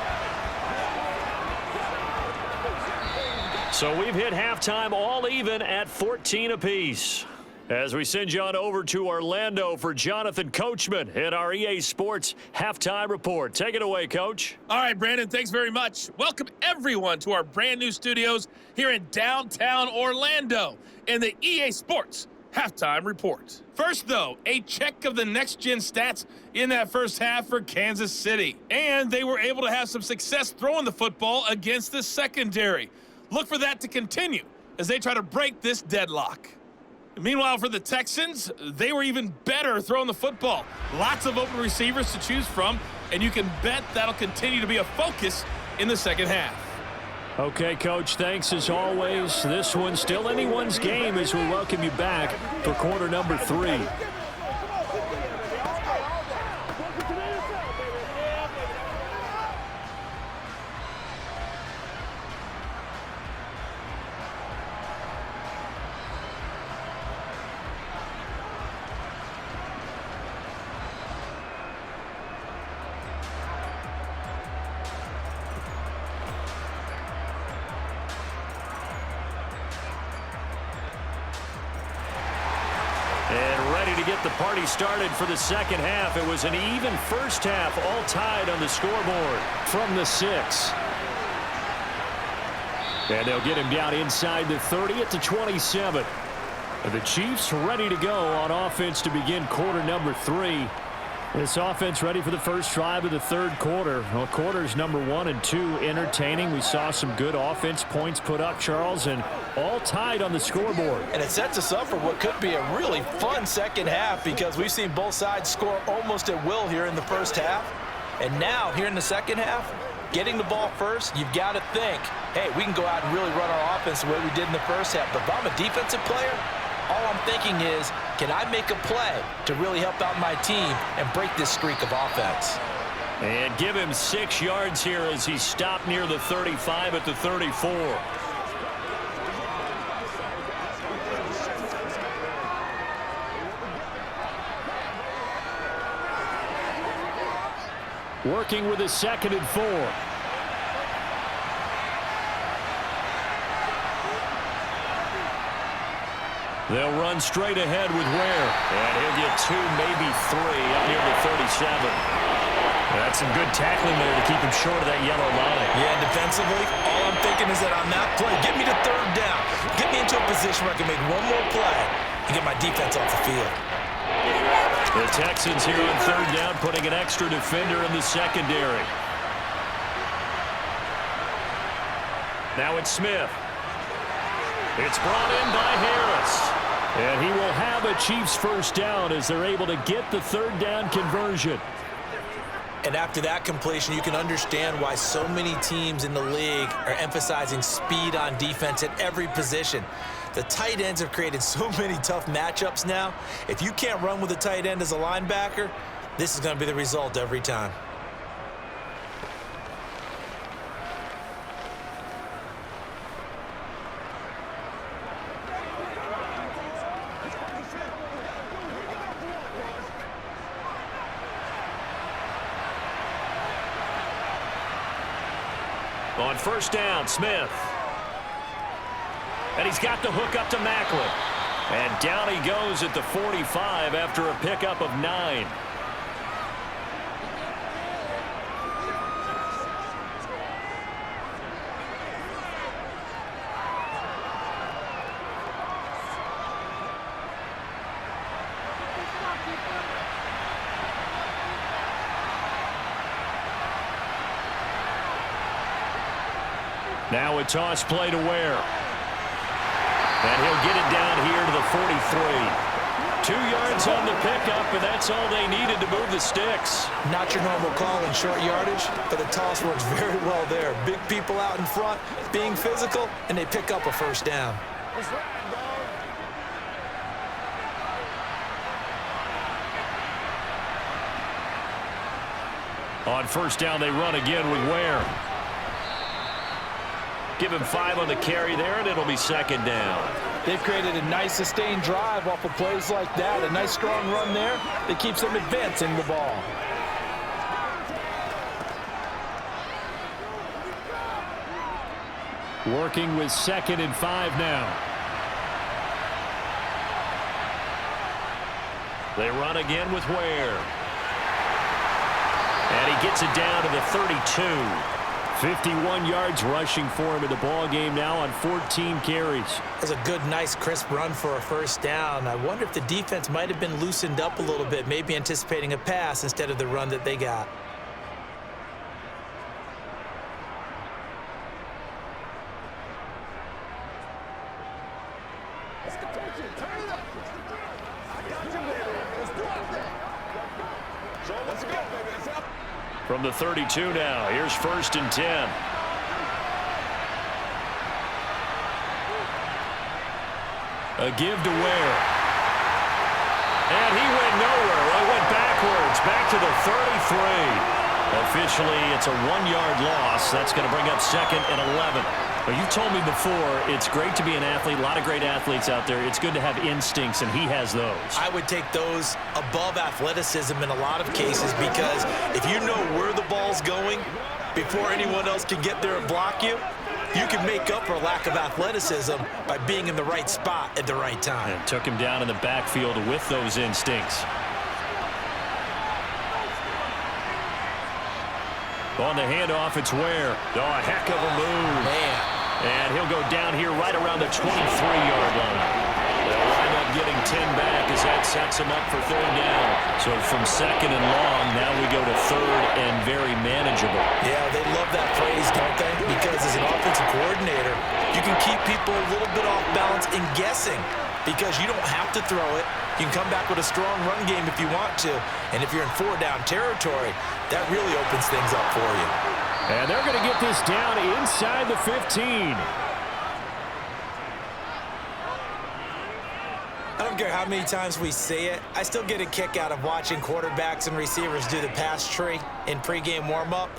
So we've hit halftime all even at 14 apiece. As we send you on over to Orlando for Jonathan Coachman at our EA Sports Halftime Report. Take it away, Coach. All right, Brandon, thanks very much. Welcome, everyone, to our brand-new studios here in downtown Orlando in the EA Sports Halftime Report. First, though, a check of the next-gen stats in that first half for Kansas City. And they were able to have some success throwing the football against the secondary. Look for that to continue as they try to break this deadlock. Meanwhile, for the Texans, they were even better throwing the football. Lots of open receivers to choose from, and you can bet that'll continue to be a focus in the second half. Okay, Coach, thanks as always. This one's still anyone's game as we welcome you back for quarter number 3. Get the party started for the second half. It was an even first half, all tied on the scoreboard from the 6. And they'll get him down inside the 30 at the 27. And the Chiefs ready to go on offense to begin quarter number 3. This offense ready for the first drive of the third quarter. Well, quarters number 1 and 2 entertaining. We saw some good offense points put up, Charles, and all tied on the scoreboard. And it sets us up for what could be a really fun second half because we've seen both sides score almost at will here in the first half. And now, here in the second half, getting the ball first, you've got to think, hey, we can go out and really run our offense the way we did in the first half. But if I'm a defensive player, all I'm thinking is, Can I make a play to really help out my team and break this streak of offense? And give him 6 yards here as he stopped near the 35 at the 34. Working with a 2nd and 4. They'll run straight ahead with Ware. And he'll get 2, maybe 3 up near the 37. That's some good tackling there to keep him short of that yellow line. Yeah, defensively, all I'm thinking is that on that play, get me to 3rd down. Get me into a position where I can make one more play and get my defense off the field. The Texans here on 3rd down, putting an extra defender in the secondary. Now it's Smith. It's brought in by Harris. And he will have a Chiefs 1st down as they're able to get the 3rd down conversion. And after that completion, you can understand why so many teams in the league are emphasizing speed on defense at every position. The tight ends have created so many tough matchups now. If you can't run with a tight end as a linebacker, this is going to be the result every time. On 1st down, Smith. And he's got the hook up to Macklin. And down he goes at the 45 after a pickup of 9. Now a toss play to Ware. And he'll get it down here to the 43. 2 yards on the pickup, and that's all they needed to move the sticks. Not your normal call in short yardage, but the toss works very well there. Big people out in front, being physical, and they pick up a 1st down. On 1st down, they run again with Ware. Give him 5 on the carry there, and it'll be 2nd down. They've created a nice sustained drive off of plays like that. A nice strong run there that keeps them advancing the ball. Working with 2nd and 5 now. They run again with Ware. And he gets it down to the 32. 51 yards rushing for him in the ball game now on 14 carries. That's a good, nice, crisp run for a 1st down. I wonder if the defense might have been loosened up a little bit, maybe anticipating a pass instead of the run that they got. From the 32 now, here's 1st and 10. A give to Ware. And he went nowhere. Well, he went backwards, back to the 33. Officially, it's a 1-yard loss. That's going to bring up 2nd and 11. But you told me before, it's great to be an athlete. A lot of great athletes out there. It's good to have instincts, and he has those. I would take those above athleticism in a lot of cases, because if you know where the ball's going before anyone else can get there and block you, you can make up for a lack of athleticism by being in the right spot at the right time. And took him down in the backfield with those instincts. On the handoff, it's Ware. Oh, a heck of a move. Man. And he'll go down here right around the 23-yard line. They'll wind up getting 10 back as that sets him up for 3rd down. So from 2nd and long, now we go to 3rd and very manageable. Yeah, they love that phrase, don't they? Because as an offensive coordinator, you can keep people a little bit off balance in guessing, because you don't have to throw it. You can come back with a strong run game if you want to. And if you're in 4-down territory, that really opens things up for you. And they're going to get this down inside the 15. I don't care how many times we see it. I still get a kick out of watching quarterbacks and receivers do the pass tree in pregame warm-up.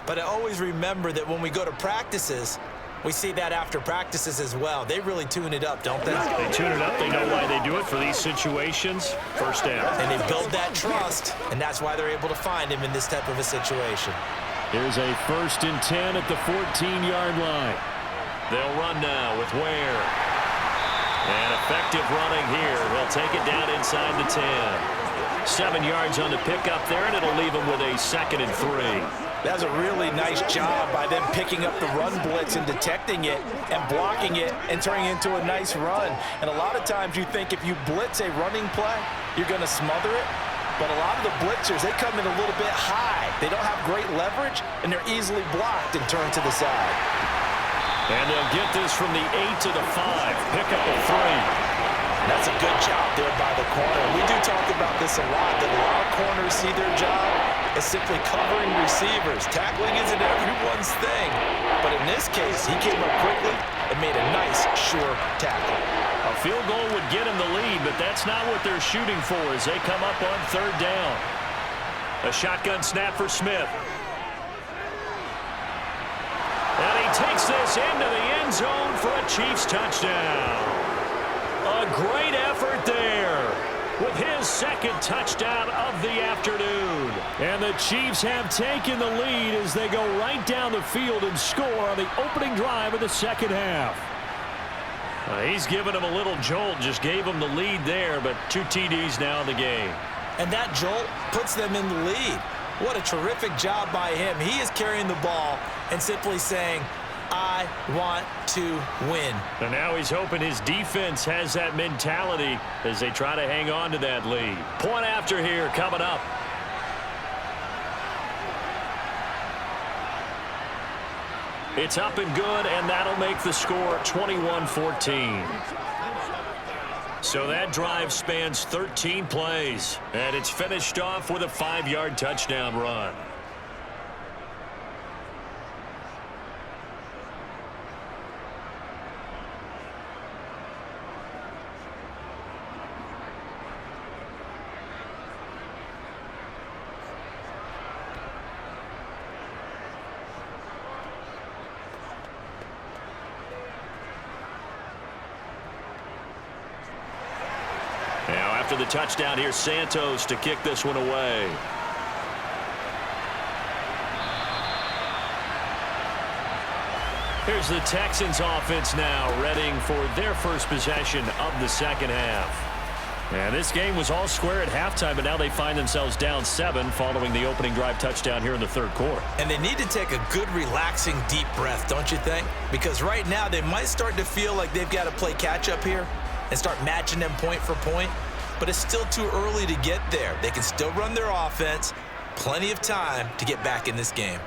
But I always remember that when we go to practices, we see that after practices as well. They really tune it up, don't they? They tune it up. They know why they do it for these situations. First down. And they build that trust, and that's why they're able to find him in this type of a situation. Here's a 1st and 10 at the 14-yard line. They'll run now with Ware. And effective running here. He'll take it down inside the 10. 7 yards on the pickup there, and it'll leave him with a 2nd and 3. That's a really nice job by them picking up the run blitz and detecting it and blocking it and turning it into a nice run. And a lot of times you think if you blitz a running play, you're going to smother it. But a lot of the blitzers, they come in a little bit high. They don't have great leverage, and they're easily blocked and turned to the side. And they'll get this from the 8 to the 5. Pick up a 3. That's a good job there by the corner. We do talk about this a lot, that a lot of corners see their job as simply covering receivers. Tackling isn't everyone's thing. But in this case, he came up quickly and made a nice, sure tackle. A field goal would get him the lead, but that's not what they're shooting for as they come up on 3rd down. A shotgun snap for Smith. And he takes this into the end zone for a Chiefs touchdown. A great effort there with his 2nd touchdown of the afternoon. And the Chiefs have taken the lead as they go right down the field and score on the opening drive of the 2nd half. He's given him a little jolt, just gave him the lead there, but 2 TDs now in the game. And that jolt puts them in the lead. What a terrific job by him. He is carrying the ball and simply saying, I want to win. And now he's hoping his defense has that mentality as they try to hang on to that lead. Point after here coming up. It's up and good, and that'll make the score 21-14. So that drive spans 13 plays, and it's finished off with a 5-yard touchdown run. After the touchdown, here's Santos to kick this one away. Here's the Texans offense now, readying for their first possession of the 2nd half. And this game was all square at halftime, but now they find themselves down 7 following the opening drive touchdown here in the 3rd quarter. And they need to take a good, relaxing, deep breath, don't you think? Because right now they might start to feel like they've got to play catch-up here and start matching them point for point. But it's still too early to get there. They can still run their offense. Plenty of time to get back in this game.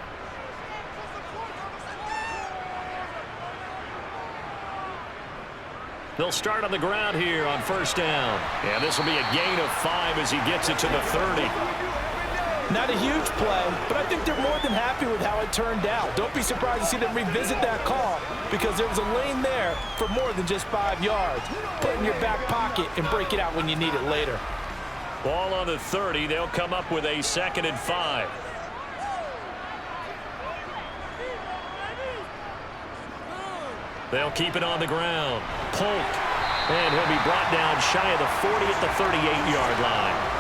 They'll start on the ground here on 1st down. And this will be a gain of 5 as he gets it to the 30. Not a huge play, but I think they're more than happy with how it turned out. Don't be surprised to see them revisit that call because there was a lane there for more than just 5 yards. Put it in your back pocket and break it out when you need it later. Ball on the 30. They'll come up with a 2nd and 5. They'll keep it on the ground. Polk. And he'll be brought down shy of the 40 at the 38-yard line.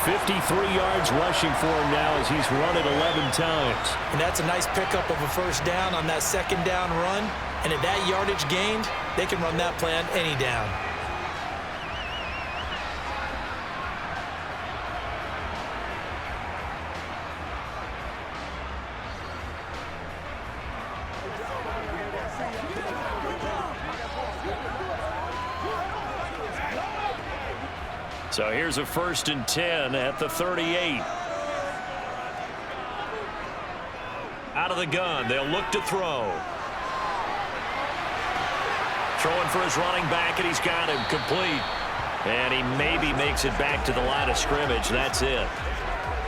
53 yards rushing for him now as he's run it 11 times. And that's a nice pickup of a 1st down on that 2nd down run. And at that yardage gained, they can run that play on any down. So here's a 1st and 10 at the 38. Out of the gun. They'll look to throw. Throwing for his running back, and he's got him complete. And he maybe makes it back to the line of scrimmage. That's it.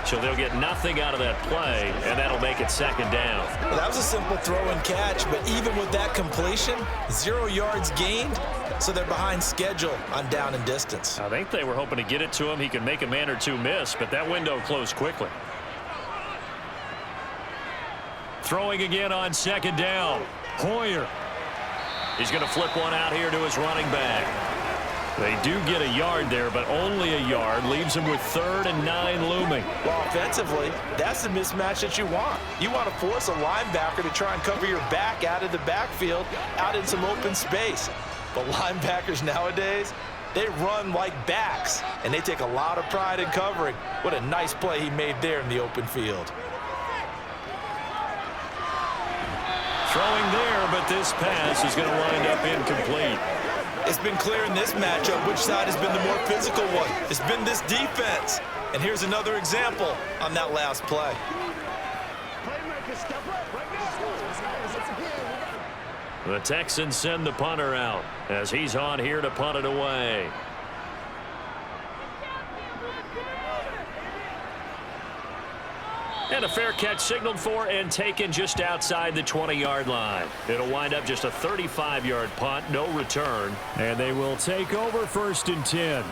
So they'll get nothing out of that play, and that'll make it second down. Well, that was a simple throw and catch, but even with that completion, 0 yards gained, so they're behind schedule on down and distance. I think they were hoping to get it to him. He could make a man or two miss, but that window closed quickly. Throwing again on second down. Hoyer. He's going to flip one out here to his running back. They do get a yard there, but only a yard. Leaves him with 3rd and 9 looming. Well, offensively, that's the mismatch that you want. You want to force a linebacker to try and cover your back out of the backfield, out in some open space. But linebackers nowadays, they run like backs, and they take a lot of pride in covering. What a nice play he made there in the open field. Throwing there, but this pass is going to wind up incomplete. It's been clear in this matchup which side has been the more physical one. It's been this defense. And here's another example on that last play. The Texans send the punter out as he's on here to punt it away. And a fair catch signaled for and taken just outside the 20-yard line. It'll wind up just a 35-yard punt, no return. And they will take over 1st and 10.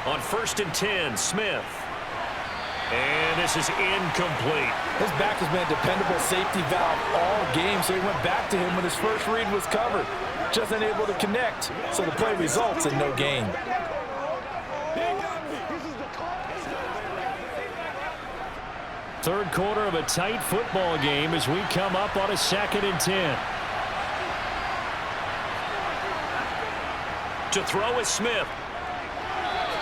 On 1st and 10, Smith. And this is incomplete. His back has been a dependable safety valve all game, so he went back to him when his first read was covered. Just unable to connect, so the play results in no gain. Third quarter of a tight football game as we come up on a 2nd and 10. To throw is Smith.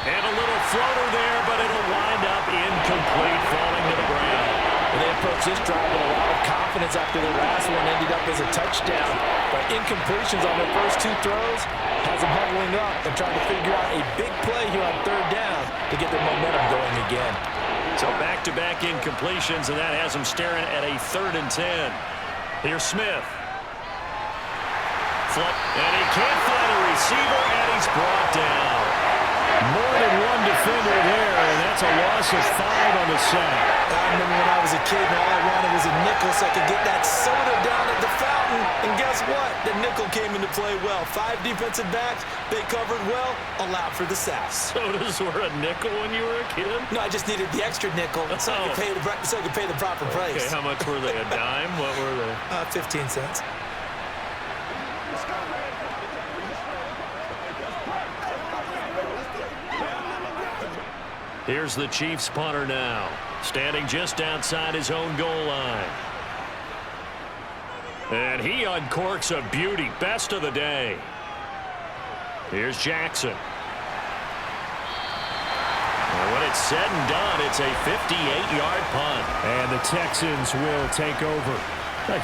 And a little floater there, but it'll wind up incomplete, falling to the ground. And they approach this drive with a lot of confidence after the last one ended up as a touchdown. But incompletions on their first 2 throws has them huddling up and trying to figure out a big play here on 3rd down to get their momentum going again. So back-to-back incompletions, and that has them staring at a 3rd and 10. Here's Smith. Flip, and he can't find a receiver, and he's brought down. More than one defender there, and that's a loss of 5 on the sack. I remember when I was a kid and all I wanted was a nickel so I could get that soda down at the fountain. And guess what? The nickel came into play well. 5 defensive backs, they covered well, allowed for the sacks. Sodas were a nickel when you were a kid? No, I just needed the extra nickel so I could pay the proper price. Okay, how much were they? A dime? What were they? 15 cents. Here's the Chiefs punter now, standing just outside his own goal line. And he uncorks a beauty, best of the day. Here's Jackson. And when it's said and done, it's a 58-yard punt. And the Texans will take over.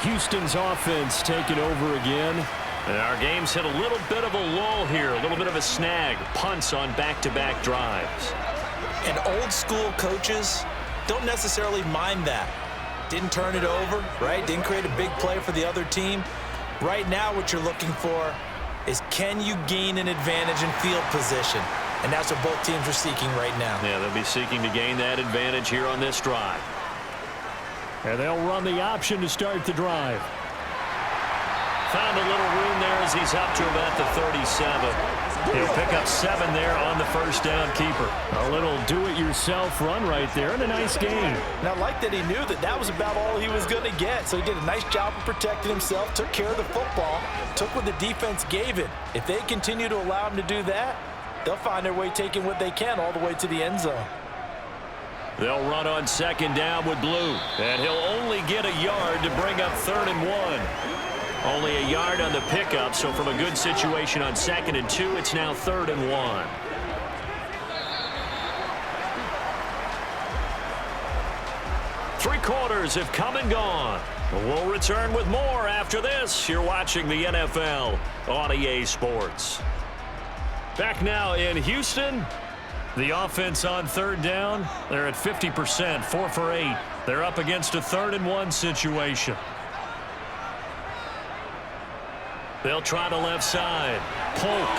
Houston's offense taking over again. And our game's hit a little bit of a lull here, a little bit of a snag. Punts on back-to-back drives. And old school coaches don't necessarily mind that. Didn't turn it over, right? Didn't create a big play for the other team. Right now what you're looking for is can you gain an advantage in field position? And that's what both teams are seeking right now. Yeah, they'll be seeking to gain that advantage here on this drive. And they'll run the option to start the drive. Found a little room there as he's up to about the 37. He'll pick up 7 there on the first down keeper. A little do-it-yourself run right there and a nice gain. And I like that he knew that that was about all he was going to get. So he did a nice job of protecting himself, took care of the football, took what the defense gave him. If they continue to allow him to do that, they'll find their way taking what they can all the way to the end zone. They'll run on second down with Blue. And he'll only get a yard to bring up 3rd and 1. Only a yard on the pickup, so from a good situation on 2nd and 2, it's now 3rd and 1. Three quarters have come and gone. We'll return with more after this. You're watching the NFL on EA Sports. Back now in Houston. The offense on third down, they're at 50%, 4 for 8. They're up against a 3rd-and-1 situation. They'll try the left side. Polk.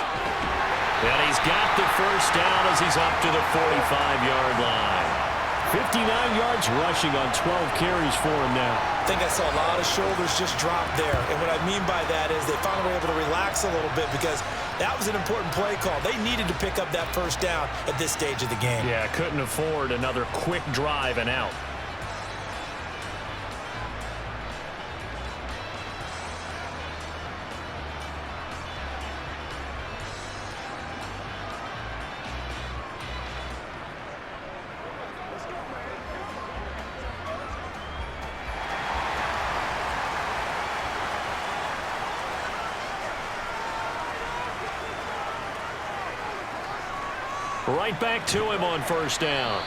And he's got the first down as he's up to the 45-yard line. 59 yards rushing on 12 carries for him now. I think I saw a lot of shoulders just drop there. And what I mean by that is they finally were able to relax a little bit because that was an important play call. They needed to pick up that first down at this stage of the game. Yeah, couldn't afford another quick drive and out. Right back to him on first down.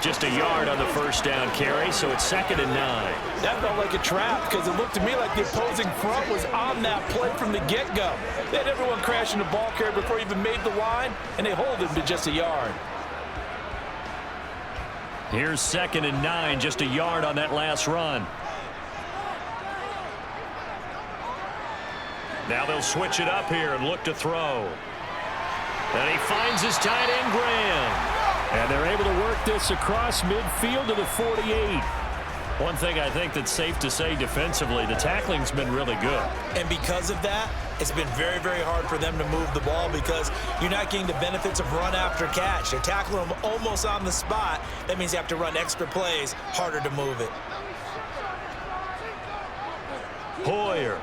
Just a yard on the first down carry, so it's 2nd and 9. That felt like a trap because it looked to me like the opposing front was on that play from the get-go. They had everyone crashing the ball carrier before he even made the line, and they hold him to just a yard. Here's 2nd and 9, just a yard on that last run. Now they'll switch it up here and look to throw. And he finds his tight end, Graham. And they're able to work this across midfield to the 48. One thing I think that's safe to say defensively, the tackling's been really good. And because of that, it's been very, very hard for them to move the ball because you're not getting the benefits of run after catch. They're tackling them almost on the spot. That means you have to run extra plays, harder to move it. Hoyer.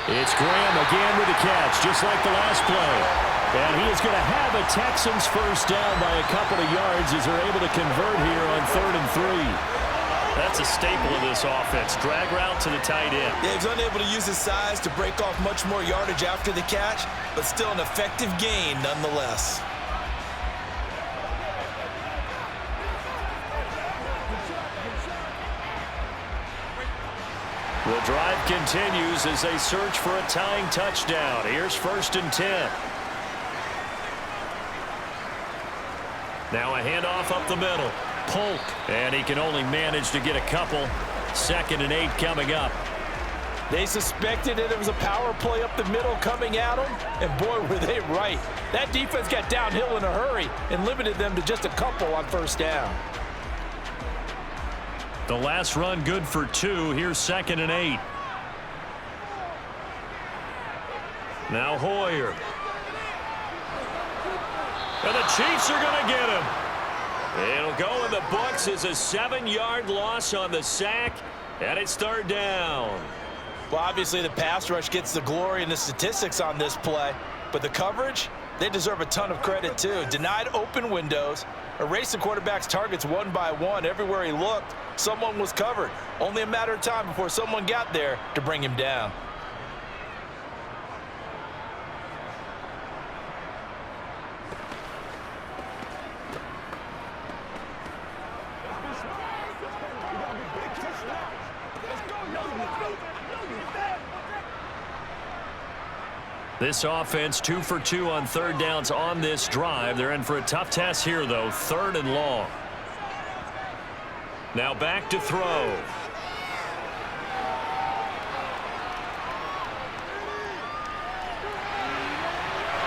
It's Graham again with the catch, just like the last play. And he is going to have a Texans first down by a couple of yards as they're able to convert here on 3rd and 3. That's a staple of this offense. Drag route to the tight end. Yeah, he's unable to use his size to break off much more yardage after the catch, but still an effective gain nonetheless. The drive continues as they search for a tying touchdown. Here's 1st and 10. Now a handoff up the middle. Polk. And he can only manage to get a couple. 2nd and 8 coming up. They suspected that there was a power play up the middle coming at them, and boy, were they right. That defense got downhill in a hurry and limited them to just a couple on first down. The last run good for 2. Here's 2nd and 8. Now Hoyer. And the Chiefs are going to get him. It'll go in the books as a 7-yard loss on the sack, and it's 3rd down. Well, obviously the pass rush gets the glory and the statistics on this play, but the coverage, they deserve a ton of credit too. Denied open windows, erased the quarterback's targets one by one. Everywhere he looked, someone was covered. Only a matter of time before someone got there to bring him down. This offense 2 for 2 on 3rd downs on this drive. They're in for a tough test here, though. 3rd and long. Now back to throw.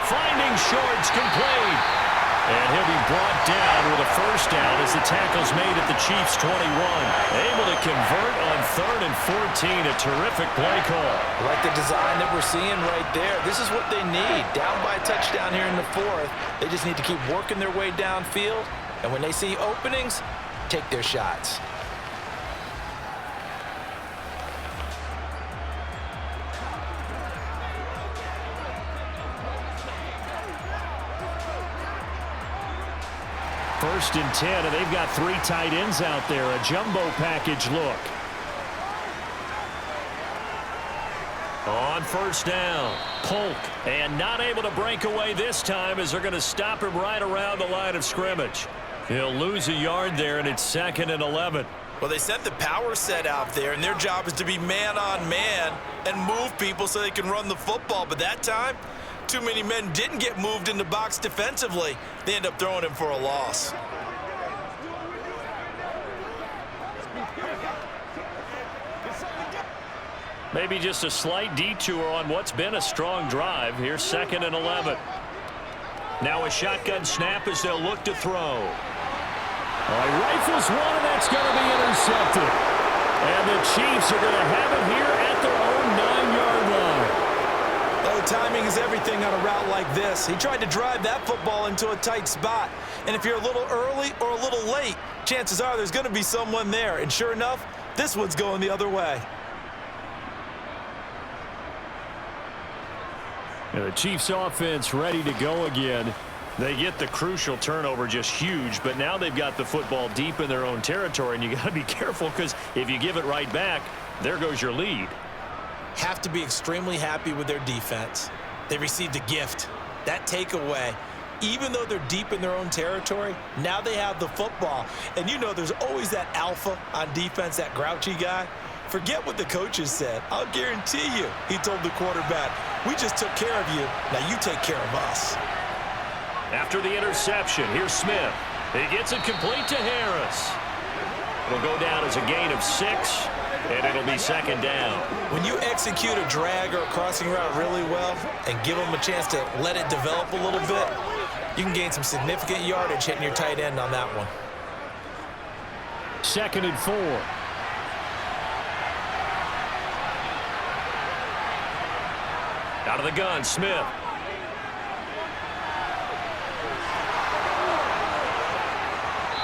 Finding Shorts complete. And he'll be brought down with a first down as the tackle's made at the Chiefs' 21. Able to convert on 3rd and 14. A terrific play call. I like the design that we're seeing right there. This is what they need. Down by a touchdown here in the 4th. They just need to keep working their way downfield. And when they see openings, take their shots. First and 10, and they've got 3 tight ends out there. A jumbo package look. On first down, Polk. And not able to break away this time as they're going to stop him right around the line of scrimmage. He'll lose a yard there, and it's 2nd and 11. Well, they sent the power set out there, and their job is to be man-on-man and move people so they can run the football. But that time, too many men didn't get moved in the box defensively. They end up throwing him for a loss. Maybe just a slight detour on what's been a strong drive. Here's 2nd and 11. Now a shotgun snap as they'll look to throw. Rifles one, and that's going to be intercepted. And the Chiefs are going to have it here at their own 9-yard line. Well, timing is everything on a route like this. He tried to drive that football into a tight spot. And if you're a little early or a little late, chances are there's going to be someone there. And sure enough, this one's going the other way. And the Chiefs offense ready to go again. They get the crucial turnover, just huge, but now they've got the football deep in their own territory, and you got to be careful because if you give it right back, there goes your lead. Have to be extremely happy with their defense. They received a gift. That takeaway, even though they're deep in their own territory, now they have the football. And you know there's always that alpha on defense, that grouchy guy. Forget what the coaches said. I'll guarantee you, he told the quarterback, we just took care of you. Now you take care of us. After the interception, here's Smith. He gets it complete to Harris. It'll go down as a gain of 6, and it'll be 2nd down. When you execute a drag or a crossing route really well and give them a chance to let it develop a little bit, you can gain some significant yardage hitting your tight end on that one. 2nd and 4. Out of the gun, Smith.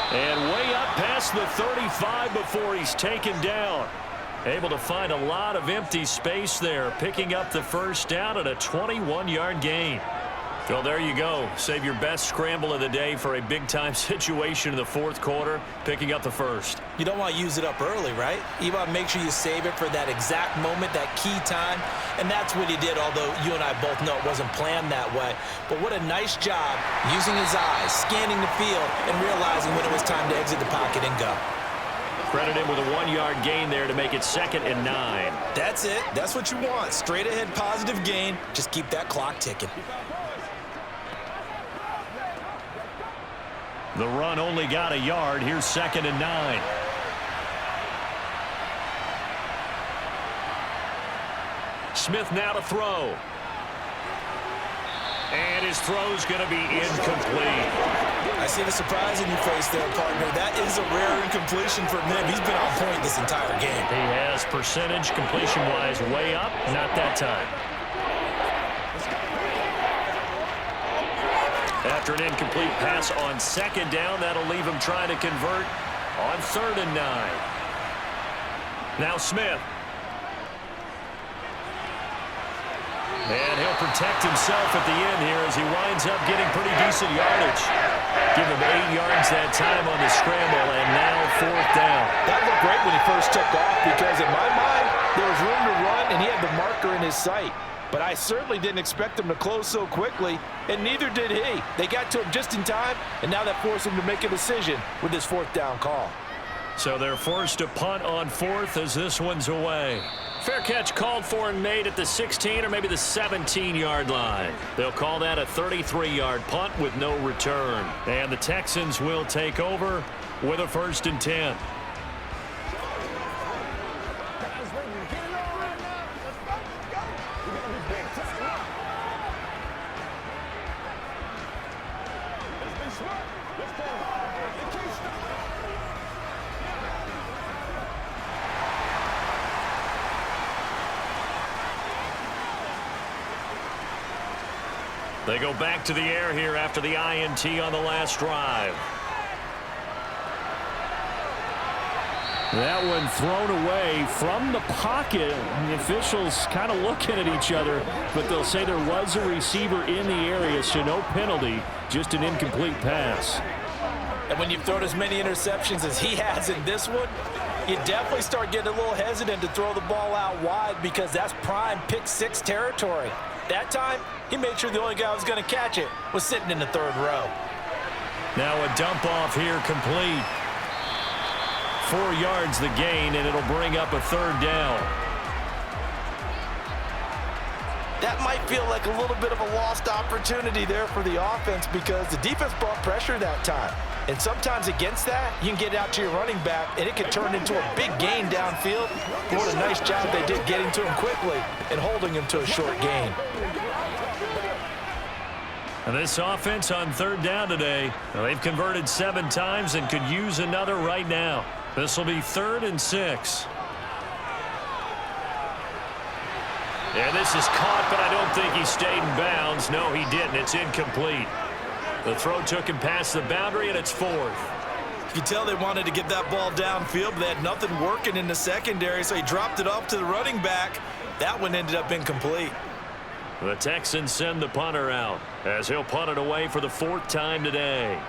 And way up past the 35 before he's taken down. Able to find a lot of empty space there, picking up the 1st down at a 21-yard gain. Well, there you go. Save your best scramble of the day for a big-time situation in the 4th quarter, picking up the 1st. You don't want to use it up early, right? You want to make sure you save it for that exact moment, that key time. And that's what he did, although you and I both know it wasn't planned that way. But what a nice job using his eyes, scanning the field, and realizing when it was time to exit the pocket and go. Credit him with a 1-yard gain there to make it 2nd and 9. That's it. That's what you want. Straight ahead positive gain. Just keep that clock ticking. The run only got a yard. Here's 2nd and 9. Smith now to throw. And his throw's going to be incomplete. I see the surprise in your face there, partner. That is a rare incompletion for him. He's been on point this entire game. He has percentage completion-wise way up. Not that time. After an incomplete pass on 2nd down, that'll leave him trying to convert on 3rd and 9. Now Smith. And he'll protect himself at the end here as he winds up getting pretty decent yardage. Give him 8 yards that time on the scramble, and now 4th down. That looked great when he first took off because in my mind, there was room to run, and he had the marker in his sight. But I certainly didn't expect him to close so quickly, and neither did he. They got to him just in time, and now that forced him to make a decision with his 4th down call. So they're forced to punt on 4th as this one's away. Fair catch called for and made at the 16 or maybe the 17-yard line. They'll call that a 33-yard punt with no return. And the Texans will take over with a 1st and 10. They go back to the air here after the INT on the last drive. That one thrown away from the pocket. The officials kind of looking at each other, but they'll say there was a receiver in the area, so no penalty, just an incomplete pass. And when you've thrown as many interceptions as he has in this one, you definitely start getting a little hesitant to throw the ball out wide because that's prime pick 6 territory. That time, he made sure the only guy who was going to catch it was sitting in the 3rd row. Now a dump off here complete. 4 yards the gain, and it'll bring up a 3rd down. That might feel like a little bit of a lost opportunity there for the offense because the defense brought pressure that time. And sometimes against that, you can get out to your running back, and it can turn into a big gain downfield. But what a nice job they did getting to him quickly and holding him to a short gain. And this offense on 3rd down today, they've converted 7 times and could use another right now. This will be 3rd and 6. And this is caught, but I don't think he stayed in bounds. No, he didn't. It's incomplete. The throw took him past the boundary, and it's 4th. You can tell they wanted to get that ball downfield, but they had nothing working in the secondary, so he dropped it off to the running back. That one ended up incomplete. The Texans send the punter out as he'll punt it away for the 4th time today.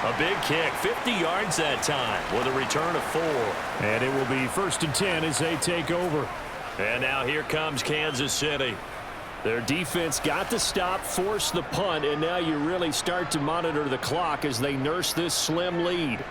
A big kick, 50 yards that time with a return of 4. And it will be 1st and 10 as they take over. And now here comes Kansas City. Their defense got the stop, forced the punt, and now you really start to monitor the clock as they nurse this slim lead.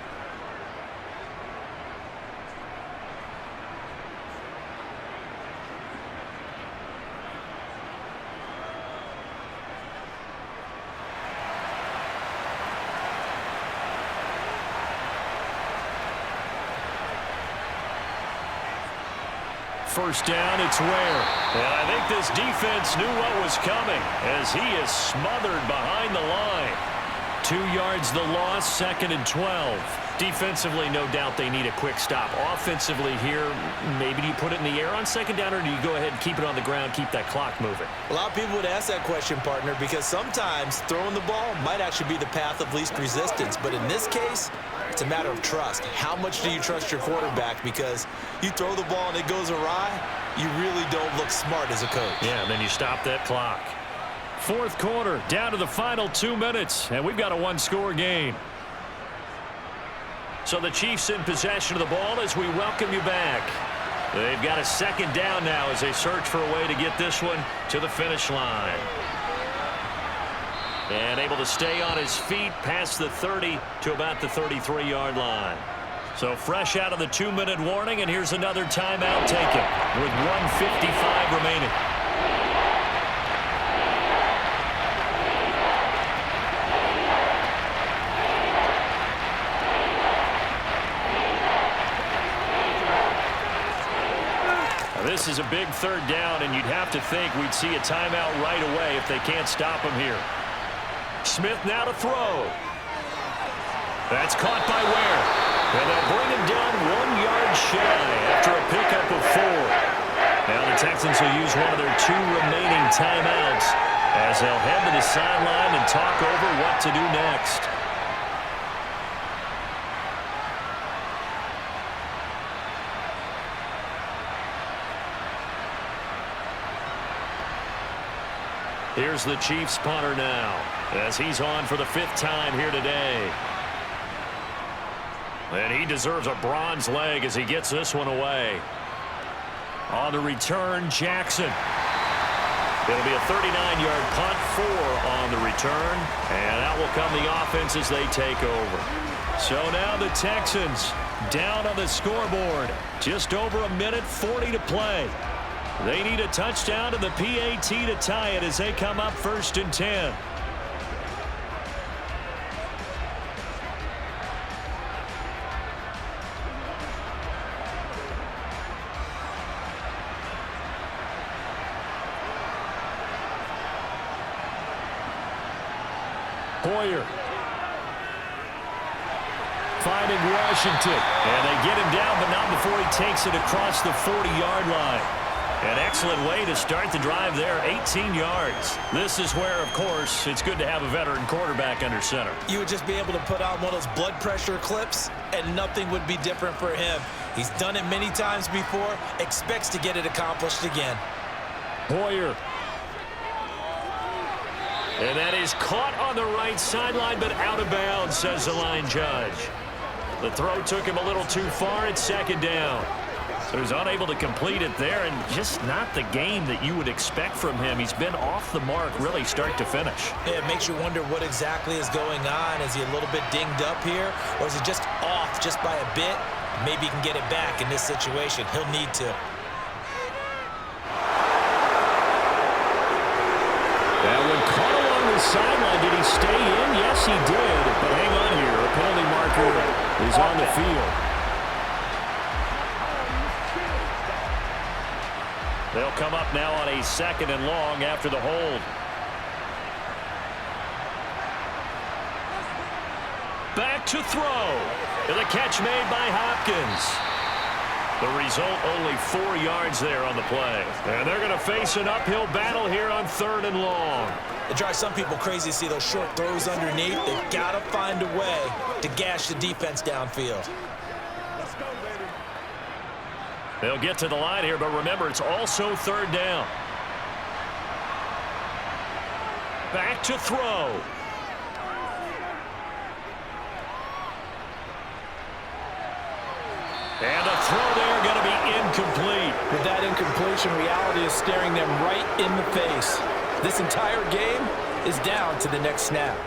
First down, it's Ware. And I think this defense knew what was coming as he is smothered behind the line. 2 yards the loss, 2nd and 12. Defensively, no doubt they need a quick stop. Offensively here, maybe do you put it in the air on 2nd down, or do you go ahead and keep it on the ground, keep that clock moving? A lot of people would ask that question, partner, because sometimes throwing the ball might actually be the path of least resistance. But in this case, it's a matter of trust. How much do you trust your quarterback? Because you throw the ball and it goes awry, you really don't look smart as a coach. Yeah, and then you stop that clock. 4th quarter, down to the final 2 minutes, and we've got a 1-score game. So the Chiefs in possession of the ball as we welcome you back. They've got a 2nd down now as they search for a way to get this one to the finish line. And able to stay on his feet past the 30 to about the 33-yard line. So fresh out of the 2-minute warning, and here's another timeout taken with 1:55 remaining. This is a big 3rd down, and you'd have to think we'd see a timeout right away if they can't stop him here. Smith now to throw. That's caught by Ware. And they'll bring him down 1 yard shy after a pickup of 4. Now the Texans will use one of their 2 remaining timeouts as they'll head to the sideline and talk over what to do next. Here's the Chiefs punter now as he's on for the 5th time here today. And he deserves a bronze leg as he gets this one away. On the return, Jackson. It'll be a 39-yard punt, 4 on the return. And out will come the offense as they take over. So now the Texans down on the scoreboard. Just over 1:40 to play. They need a touchdown to the PAT to tie it as they come up 1st and 10. Hoyer finding Washington, and they get him down, but not before he takes it across the 40-yard line. An excellent way to start the drive there, 18 yards. This is where, of course, it's good to have a veteran quarterback under center. You would just be able to put on one of those blood pressure clips, and nothing would be different for him. He's done it many times before, expects to get it accomplished again. Hoyer. And that is caught on the right sideline, but out of bounds, says the line judge. The throw took him a little too far. It's 2nd down. who's unable to complete it there, and just not the game that you would expect from him. He's been off the mark really start to finish. Yeah, it makes you wonder what exactly is going on. Is he a little bit dinged up here, or is he just off just by a bit? Maybe he can get it back in this situation. He'll need to. And when caught along the sideline, did he stay in? Yes, he did. But hang on here. A penalty marker is on the field. They'll come up now on a 2nd and long after the hold. Back to throw. And the catch made by Hopkins. The result, only 4 yards there on the play. And they're going to face an uphill battle here on 3rd and long. It drives some people crazy to see those short throws underneath. They've got to find a way to gash the defense downfield. They'll get to the line here, but remember, it's also 3rd down. Back to throw. And a throw there going to be incomplete. With that incompletion, reality is staring them right in the face. This entire game is down to the next snap.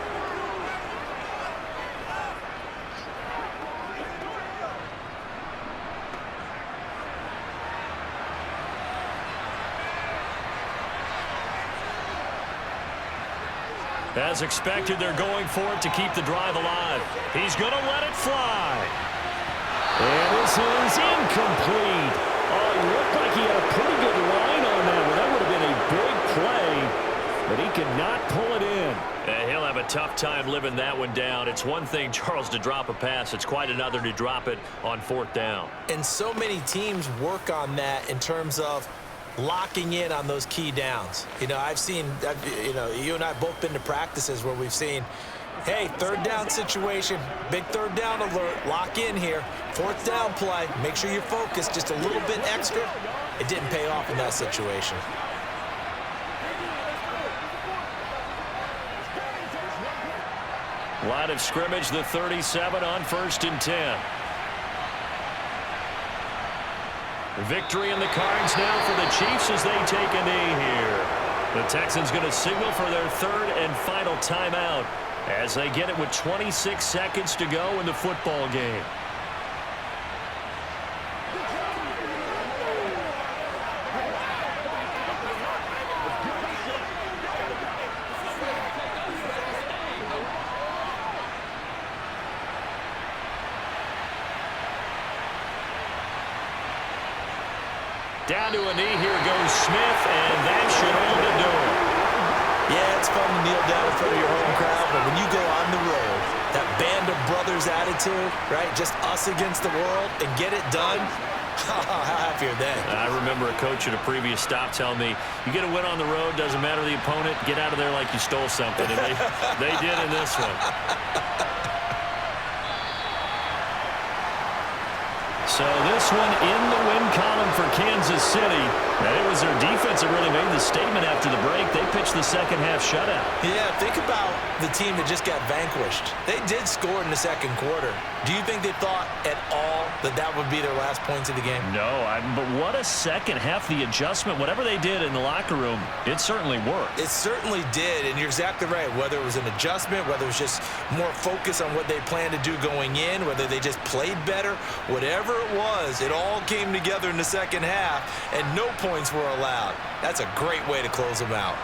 As expected, they're going for it to keep the drive alive. He's going to let it fly. And this is incomplete. Oh, it looked like he had a pretty good line on that one. That would have been a big play, but he could not pull it in. And he'll have a tough time living that one down. It's one thing, Charles, to drop a pass. It's quite another to drop it on 4th down. And so many teams work on that in terms of locking in on those key downs. You know, you and I have both been to practices where we've seen, hey, 3rd down situation, big 3rd down alert, lock in here, 4th down play, make sure you're focused just a little bit extra. It didn't pay off in that situation. Line of scrimmage, the 37 on 1st and 10. Victory in the cards now for the Chiefs as they take a knee here. The Texans going to signal for their 3rd and final timeout as they get it with 26 seconds to go in the football game. Down to a knee, here goes Smith, and that should hold the door. Yeah, it's fun to kneel down in front of your home crowd, but when you go on the road, that band of brothers attitude, right, just us against the world, and get it done, how happy are they? I remember a coach at a previous stop telling me, you get a win on the road, doesn't matter the opponent, get out of there like you stole something, and they did in this one. So this one in the win column for Kansas City. And it was their defense that really made the statement after the break. They pitched the second half shutout. Yeah, think about the team that just got vanquished. They did score in the 2nd quarter. Do you think they thought at all that that would be their last points of the game? No, but what a second half. The adjustment, whatever they did in the locker room, it certainly worked. It certainly did, and you're exactly right. Whether it was an adjustment, whether it was just more focus on what they planned to do going in, whether they just played better, whatever it was, it all came together in the 2nd half, and no points were allowed. That's a great way to close them out.